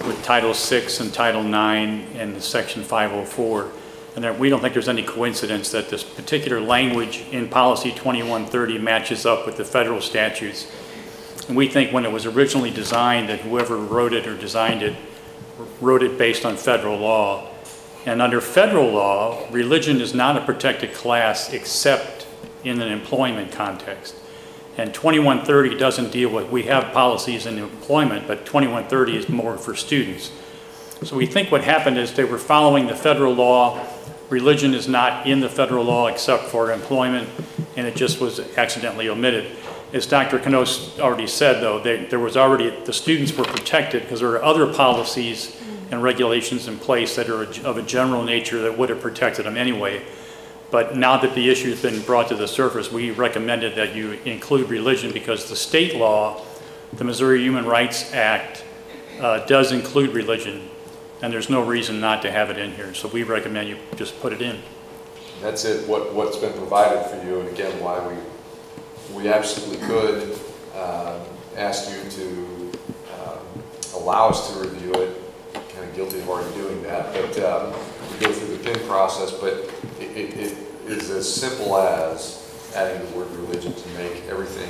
with Title VI and Title IX and Section 504. And we don't think there's any coincidence that this particular language in Policy 2130 matches up with the federal statutes. And we think when it was originally designed that whoever wrote it or designed it wrote it based on federal law. And under federal law, religion is not a protected class except in an employment context. And 2130 doesn't deal with, we have policies in employment, but 2130 is more for students. So we think what happened is they were following the federal law. Religion is not in the federal law except for employment, and it just was accidentally omitted. As Dr. Knos already said, though, there was already, the students were protected because there are other policies and regulations in place that are of a general nature that would have protected them anyway. But now that the issue has been brought to the surface, we recommended that you include religion because the state law, the Missouri Human Rights Act, does include religion, and there's no reason not to have it in here. So we recommend you just put it in. That's it, what's been provided for you, and again, why we absolutely could ask you to allow us to review it. Kind of guilty of already doing that, but we go through the PIN process, but it is as simple as adding the word religion to make everything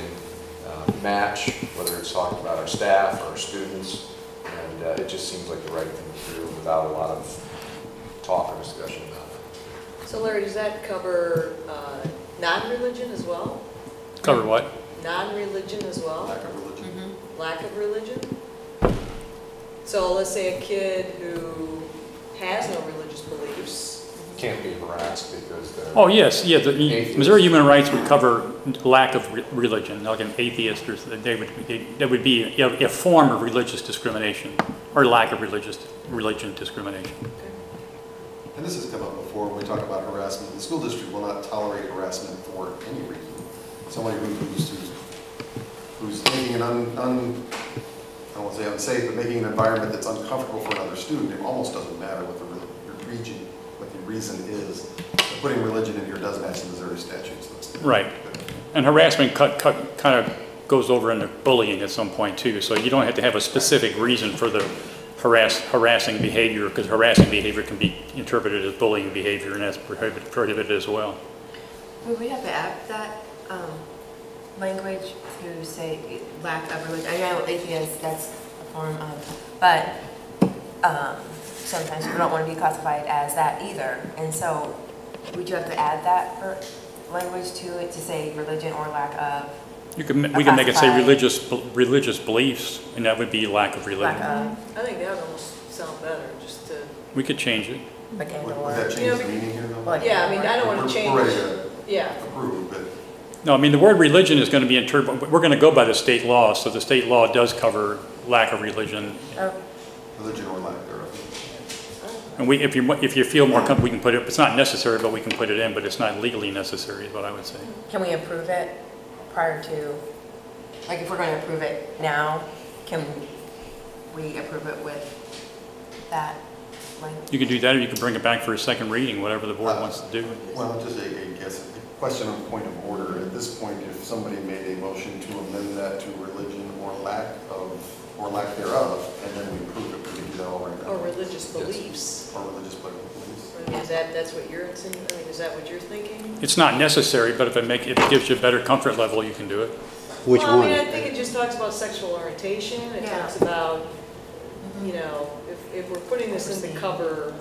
match, whether it's talking about our staff or our students, and it just seems like the right thing to do without a lot of talk or discussion about it. So Larry, does that cover non-religion as well? Cover what? Non-religion as well? Lack of religion. Lack of religion? So let's say a kid who has no religious beliefs. Can't be harassed because they're... Oh, yes, yeah, the atheists. Missouri Human Rights would cover lack of religion, like an atheist, or that would be a form of religious discrimination, or lack of religion discrimination. And this has come up before when we talk about harassment. The school district will not tolerate harassment for any reason. Somebody who's making an I won't say unsafe, but making an environment that's uncomfortable for another student, it almost doesn't matter what the reason is. Putting religion in here does match the Missouri statutes. Right. And harassment kind of goes over into bullying at some point too, so you don't have to have a specific reason for the harassing behavior, because harassing behavior can be interpreted as bullying behavior, and that's prohibited as well. Would we have to add that language to say lack of religion? I know atheist, that's a form of, but sometimes we don't want to be classified as that either. And so would you have to add that language to it to say religion or lack of? We can make it say religious beliefs, and that would be lack of religion. I think that would almost sound better, just to... We could change it. Would that change the meaning here though? Yeah, I mean, I don't want to change... We're ready to yeah. approve, but... No, I mean, the word religion is going to be interpreted, we're going to go by the state law, so the state law does cover lack of religion. Religion or lack thereof. And if you feel more comfortable, we can put it, it's not necessary, but we can put it in, but it's not legally necessary, is what I would say. Can we approve it prior to, like if we're going to approve it now, can we approve it with that language? You can do that, or you can bring it back for a second reading, whatever the board wants to do. Well, just a question on point of order. At this point, if somebody made a motion to amend that to religion or lack thereof, and then we approve it, we can do that all right now. Or religious beliefs. Or religious beliefs. I mean, that's what you're insinuating? I mean, is that what you're thinking? It's not necessary, but if it gives you a better comfort level, you can do it. Which well, one? I mean, I think it just talks about sexual orientation. It talks about, you know, if we're putting this in to cover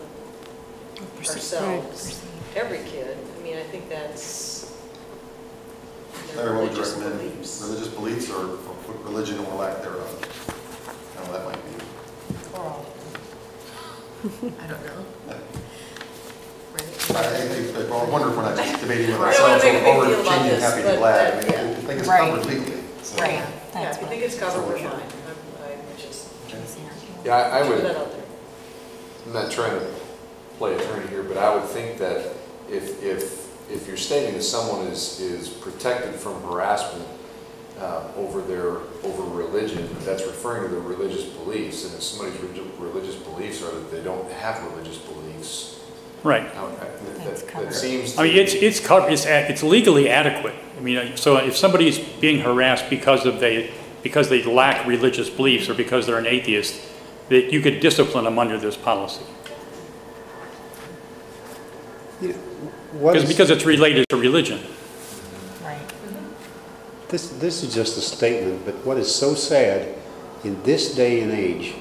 ourselves, every kid, I mean, I think that's Larry, what would you religious recommend? beliefs. Religious beliefs or religion or lack thereof? I don't know, that might be. Or I don't know. I wonder if we're not just debating with I don't wanna ourselves make a big or deal about changing this, happy but to glad. I that- mean, yeah. I think it's Right. covered legally. So. Right. Yeah, if you think it's covered, we're fine. I'm just Yeah, I put would, that out there. I'm not trying to play attorney here, but I would think that if you're stating that someone is protected from harassment over religion, that's referring to their religious beliefs, and if somebody's religious beliefs are that they don't have religious beliefs, Right. that seems to... I mean, it's covered. It's legally adequate. I mean, so if somebody's being harassed because they lack religious beliefs or because they're an atheist, that you could discipline them under this policy. Because it's related to religion. Right. This is just a statement, but what is so sad in this day and age,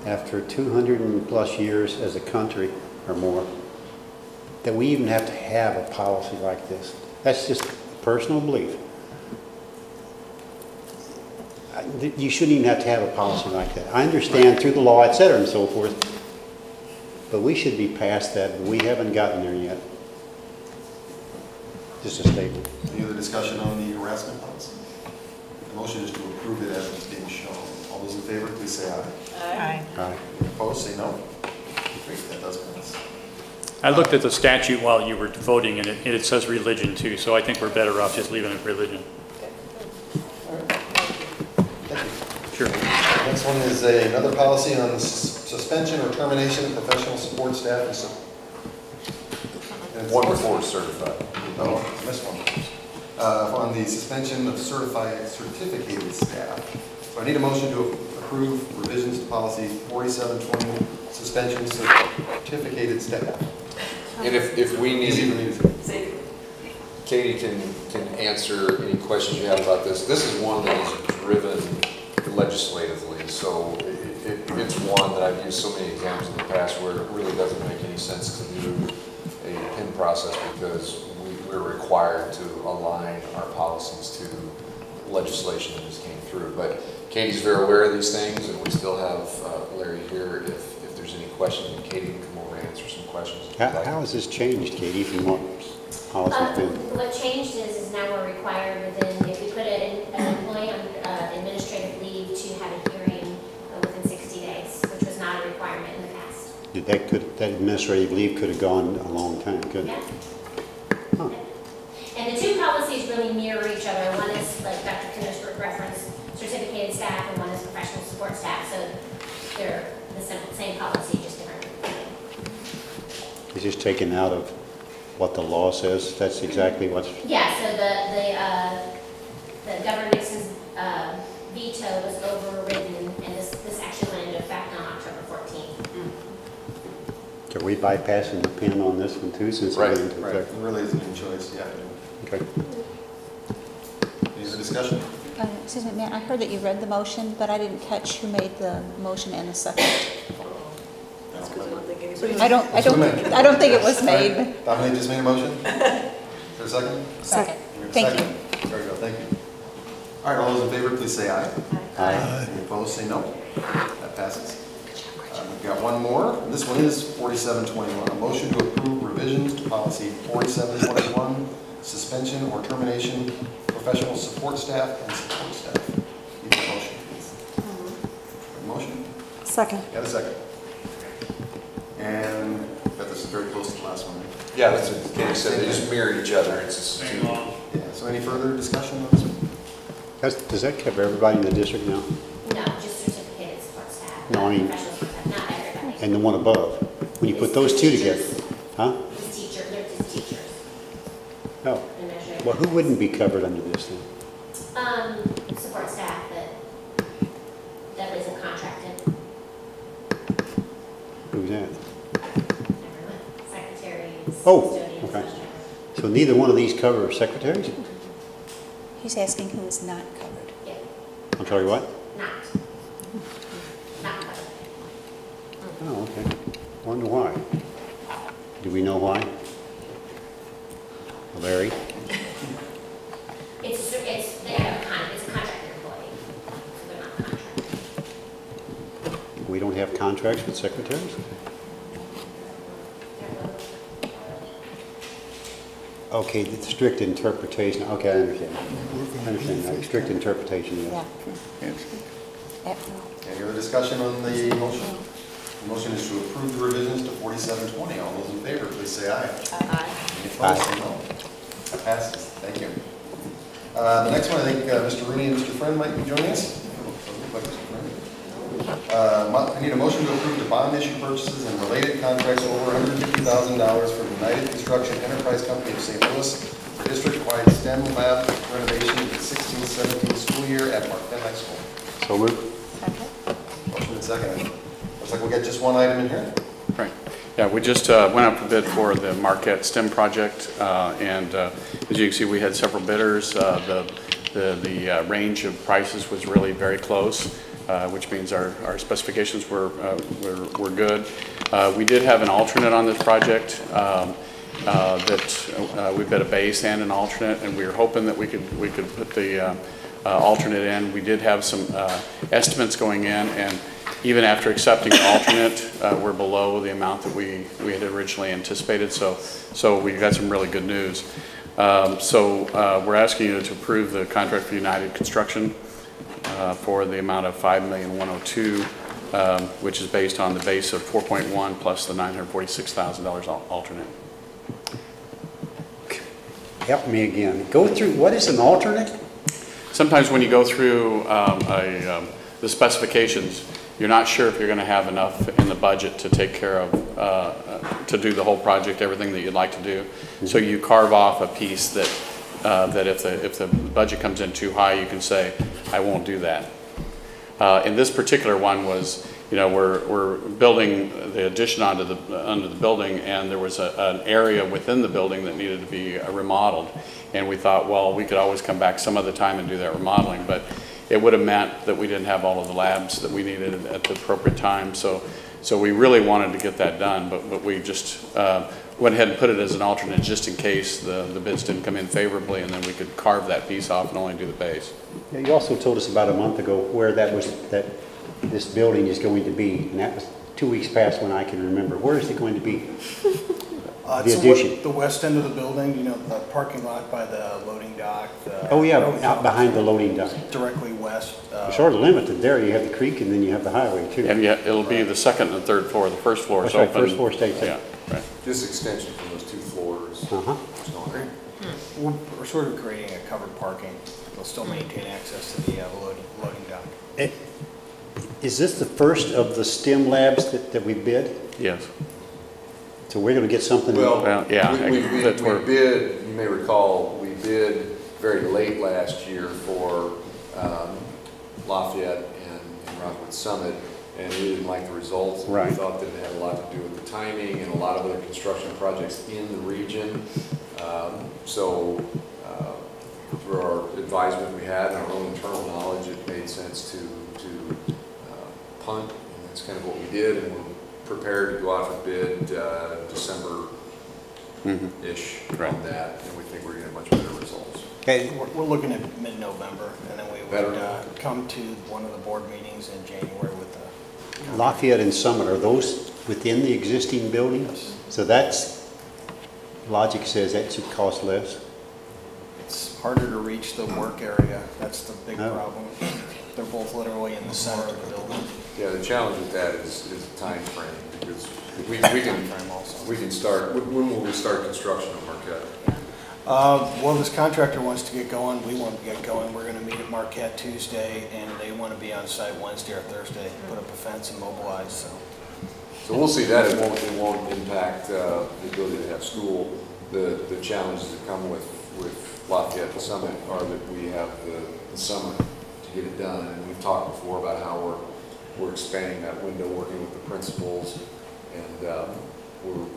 after 200 and plus years as a country or more, that we even have to have a policy like this. That's just personal belief. You shouldn't even have to have a policy like that. I understand through the law, et cetera, and so forth, but we should be past that, but we haven't gotten there yet. Just a statement. Any other discussion on the harassment policy? The motion is to approve it as it's being shown. All those in favor, please say aye. Aye. Aye. Any opposed, say no. Great, that does pass. I looked at the statute while you were voting, and it says religion too, so I think we're better off just leaving it religion. Thank you. Sure. Next one is another policy on the suspension or termination of professional support staff and One before certified. Oh, I missed one. On the suspension of certificated staff. So I need a motion to approve revisions to policy 4720, suspension of certificated staff. And if we Easy for need, me to say. Katie can answer any questions you have about this. This is one that is driven legislatively, so it's one that I've used so many examples in the past where it really doesn't make any sense to do a PIN process because we're required to align our policies to legislation that just came through. But Katie's very aware of these things, and we still have Larry here if there's any questions, and Katie can come over and answer some questions. How has this changed, Katie, from what policy's been? What changed is now we're required within, if we put an employee on administrative leave to have a hearing within 60 days, which was not a requirement in the past. That administrative leave could have gone a long time, couldn't it? Yeah. Huh. And the two policies really mirror each other. One is, like Dr. Knos referenced, certificated staff, and one is professional support staff. So they're the same policy, just different. It's just taken out of what the law says. That's exactly what's. Yeah. So the Governor Nixon's veto was overridden, and this actually went into effect on October 14th. Are we bypassing the pin on this one too, since it went into Right, effect? it really isn't a choice, yeah. Okay. Any other discussion? Excuse me, Matt, I heard that you read the motion, but I didn't catch who made the motion and the second. That's because I don't think anybody. I don't think it was made. Dominique just made a motion? Is there a second? Second. Thank you. Very good, thank you. All right, all those in favor, please say aye. Aye. Any opposed, say no. That passes. We've got one more. This one is 4721. A motion to approve revisions to policy 4721, suspension or termination professional support staff and support staff. Need a motion, please. Motion? Second. Got a second. And got this very close to the last one. Right? Yeah, that's what Katie said. They just mirror each other. It's just Yeah, so any further discussion on this one? Does that cover everybody in the district now? No, just certificated support staff. No, I mean- Professional support staff, not everybody. And the one above? When you put those two together? Huh? They're just teachers. Oh. Well, who wouldn't be covered under this then? Support staff that isn't contracted. Who's that? Everyone, secretaries, Oh, custodians. okay. So neither one of these cover secretaries? He's asking who is not covered. Yeah, I'm sorry, what? not covered. Oh, okay. Wonder why. Do we know why? Larry? It's a contracted employee, so they're not contracted. We don't have contracts with secretaries? Okay, the strict interpretation, okay, I understand. I understand now, strict interpretation, yes. Yeah. Any other discussion on the motion? The motion is to approve the revisions to 4720. All those in favor, please say aye. Aye. Any opposed, say no. That passes. Thank you. The next one, I think Mr. Rooney and Mr. Friend might be joining us. I need a motion to approve the bond issue purchases and related contracts over $150,000 for the United Construction Enterprise Company of St. Louis for district-wide STEM lab renovation in the 16-17 school year at Marquette High School. So moved. Motion and second. Looks like we'll get just one item in here. Right. Yeah, we just went out for bid for the Marquette STEM project, and as you can see, we had several bidders. The range of prices was really very close, which means our specifications were good. We did have an alternate on this project, that we bid a base and an alternate, and we were hoping that we could put the alternate in. We did have some estimates going in, and even after accepting the alternate, we're below the amount that we had originally anticipated. So we got some really good news. We're asking you to approve the contract for United Construction for the amount of $5,102,000, which is based on the base of 4.1 plus the $946,000 alternate. Help me again. Go through, what is an alternate? Sometimes when you go through the specifications, you're not sure if you're going to have enough in the budget to take care of, to do the whole project, everything that you'd like to do. So you carve off a piece that, if the budget comes in too high, you can say, I won't do that. In this particular one was, we're building the addition under the building, and there was an area within the building that needed to be remodeled. And we thought, well, we could always come back some other time and do that remodeling, but it would have meant that we didn't have all of the labs that we needed at the appropriate time. So we really wanted to get that done, but we just went ahead and put it as an alternate just in case the bids didn't come in favorably, and then we could carve that piece off and only do the base. Yeah, you also told us about a month ago where that this building is going to be, and that was 2 weeks past when I can remember. Where is it going to be? The addition. The west end of the building, the parking lot by the loading dock. Oh yeah, out behind the loading dock. Directly west. You're sort of limited there. You have the creek and then you have the highway too. And yet it'll be the second and third floor. The first floor is That's open. right, first floor stays Yeah, there. right. This extension from those 2 floors. We're sort of creating a covered parking. They'll still maintain access to the loading dock. Is this the first of the STEM labs that we bid? Yes. So we're going to get something. Well, yeah. we bid, you may recall, we bid very late last year for Lafayette and Rockwood Summit, and we didn't like the results. Right. We thought that it had a lot to do with the timing and a lot of other construction projects in the region. Through our advisement we had and our own internal knowledge, it made sense to punt, and that's kind of what we did, and we're prepared to go out for bid December-ish on that, and we think we're going to have much better results. Okay. We're looking at mid-November, and then we would come to one of the board meetings in January with the... Lafayette and Summit, are those within the existing building? Yes. So that's, logic says that should cost less. It's harder to reach the work area. That's the big problem. They're both literally in the center of the building. Yeah, the challenge with that is the time frame, because we can start, when will we start construction on Marquette? Well, this contractor wants to get going. We want to get going. We're going to meet at Marquette Tuesday, and they want to be on site Wednesday or Thursday, put up a fence and mobilize. So we'll see that. It won't impact the ability to have school. The challenges that come with Lafayette and Summit are that we have the summer to get it done. And we've talked before about how we're expanding that window, working with the principals, and we're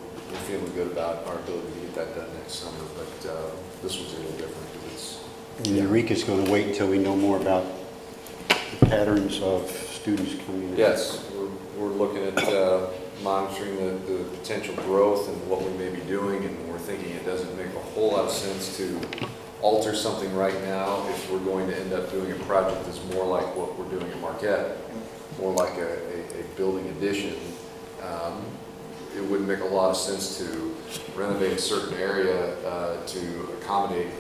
feeling good about our ability to get that done next summer. But this one's a little different because it's... And Eureka's going to wait until we know more about the patterns of students coming in. Yes, we're looking at monitoring the potential growth and what we may be doing, and we're thinking it doesn't make a whole lot of sense to alter something right now if we're going to end up doing a project that's more like what we're doing at Marquette, more like a building addition. It wouldn't make a lot of sense to renovate a certain area to accommodate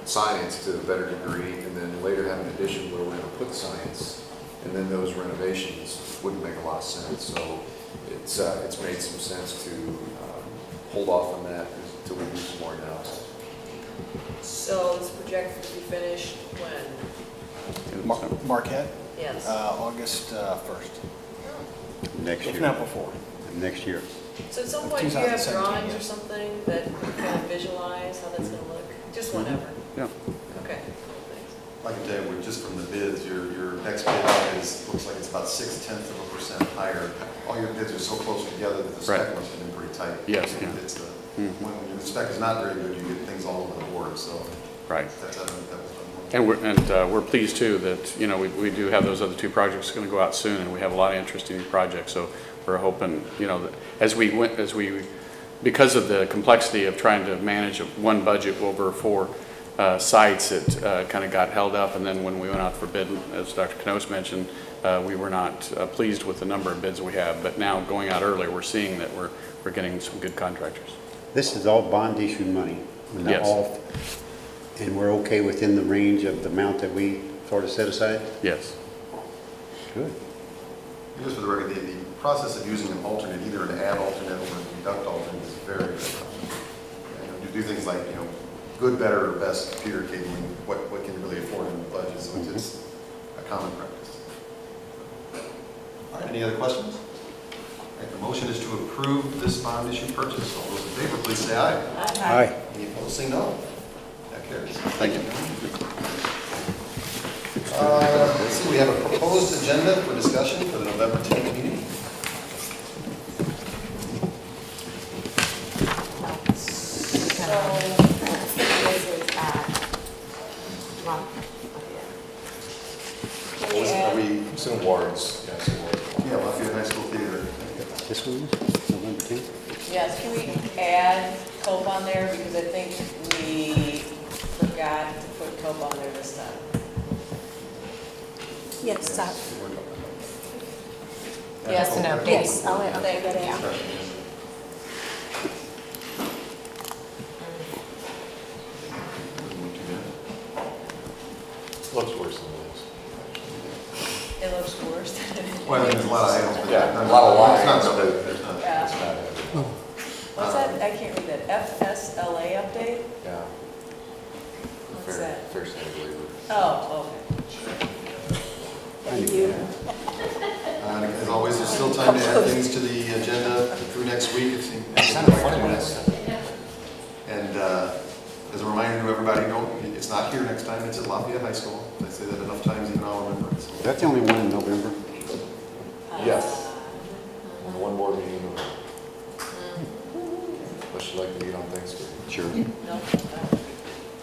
science to a better degree, and then later have an addition where we're going to put science, and then those renovations wouldn't make a lot of sense. So it's made some sense to hold off on that until we do some more analysis. So this project will be finished when? Marquette? Yes. August 1st. Next year. If not before. Next year. So at some point, do you have drawings or something that you can visualize how that's going to look? Just whenever? Yeah. Okay. I can tell you, just from the bids, your next bid looks like it's about 0.6% higher. All your bids are so close together that the spec must have been pretty tight. Yes, yeah. It's when the spec is not very good, you get things all over the board. So right. That was and we're pleased too that we do have those other 2 projects going to go out soon, and we have a lot of interest in these projects. So we're hoping that as we because of the complexity of trying to manage one budget over 4 sites, it kind of got held up. And then when we went out for bid, as Dr. Knost mentioned, we were not pleased with the number of bids we have. But now going out earlier, we're seeing that we're getting some good contractors. This is all bond issue money? Yes. And we're okay within the range of the amount that we sort of set aside? Yes. Good. Just for the record, the process of using an alternate, either an add alternate or a deduct alternate, is very, very common. You do things like, good, better, or best computer cabling, what can you really afford in the budget, so it's just a common practice. All right, any other questions? All right, the motion is to approve this bond issue purchase. All those in favor, please say aye. Aye. Any opposed, say no. That carries. Thank you. Let's see, we have a proposed agenda for discussion for the November 10th meeting. It's in wards, yes, Yeah, Lafayette High School Theater. This one is November 10th? Yes, can we add COPE on there, because I think we forgot to put COPE on there this time. Yes, stop. Yes, and update. Yes, I'll let Thank that you. out. Looks worse than this. It looks worse than it is. Well, I mean, there's a lot of items, but Yeah, not- a lot of lines, it's not so but bad. there's not, Yeah. it's not, What's that? I can't read that. FSLA update? yeah. What's that? Fair Standard Labor. Oh, Thank you. As always, there's still time to add things to the agenda through next week. It's kind of funny when it's. And as a reminder to everybody, it's not here next time, it's at Lafayette High School. I say that enough times, even I'll remember it. So. That's the only one in November. Yes. On one board meeting. Unless you like to meet on Thanksgiving. Sure. No.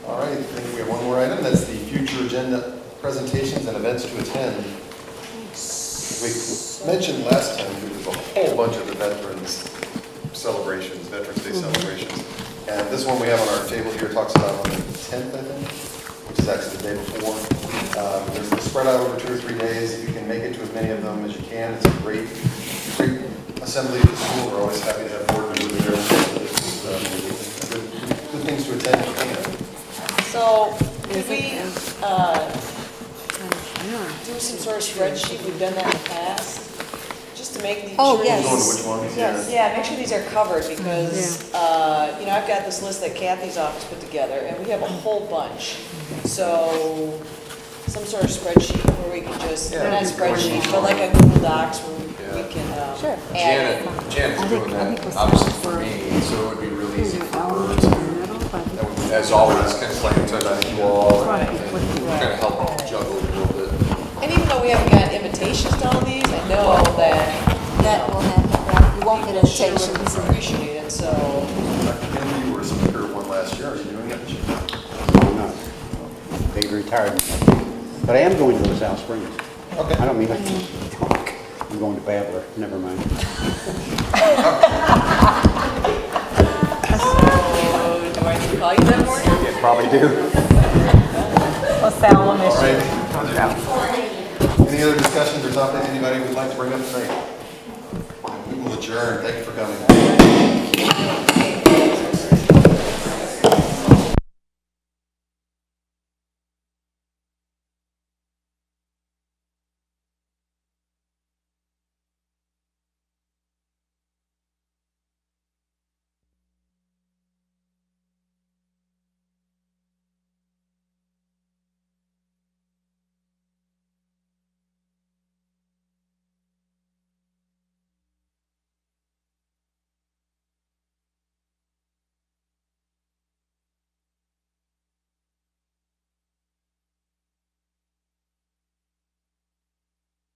All right, I think we have one more item. That's the future agenda presentations and events to attend. We mentioned last time there was a whole bunch of the veterans celebrations, Veterans Day celebrations. And this one we have on our table here talks about on the 10th, I think, which is actually the day before. They're spread out over 2 or 3 days. If you can make it to as many of them as you can, it's a great assembly at the school. We're always happy to have board members there. Good things to attend. So, could we do some sort of spreadsheet? We've done that in the past, just to make these. Oh, sure yes. Going to which ones? Yes. Yeah, make sure these are covered, because, I've got this list that Kathy's office put together, and we have a whole bunch. So, some sort of spreadsheet where we can just, Yeah. not spreadsheet, but like a Google Docs where we can, Sure. add. Janet's doing that, obviously for me, so it would be really easy for her to, as always, kind of play in touch with you all, and kind of help juggle a little bit. And even though we haven't got invitations to all these, I know that That will happen, right? You won't get sure invitations. would appreciate it, so. Dr. Kennedy, you were a speaker one last year. Are you doing it this year? I'm not. They retired. But I am going to South Springs. Okay. I don't mean like talk. I'm going to Babbler. Never mind. Do I need to call you that morning? Yeah, probably do. Well, Sal will miss All you. right. Any other discussions or topics anybody would like to bring up tonight? We will adjourn. Thank you for coming.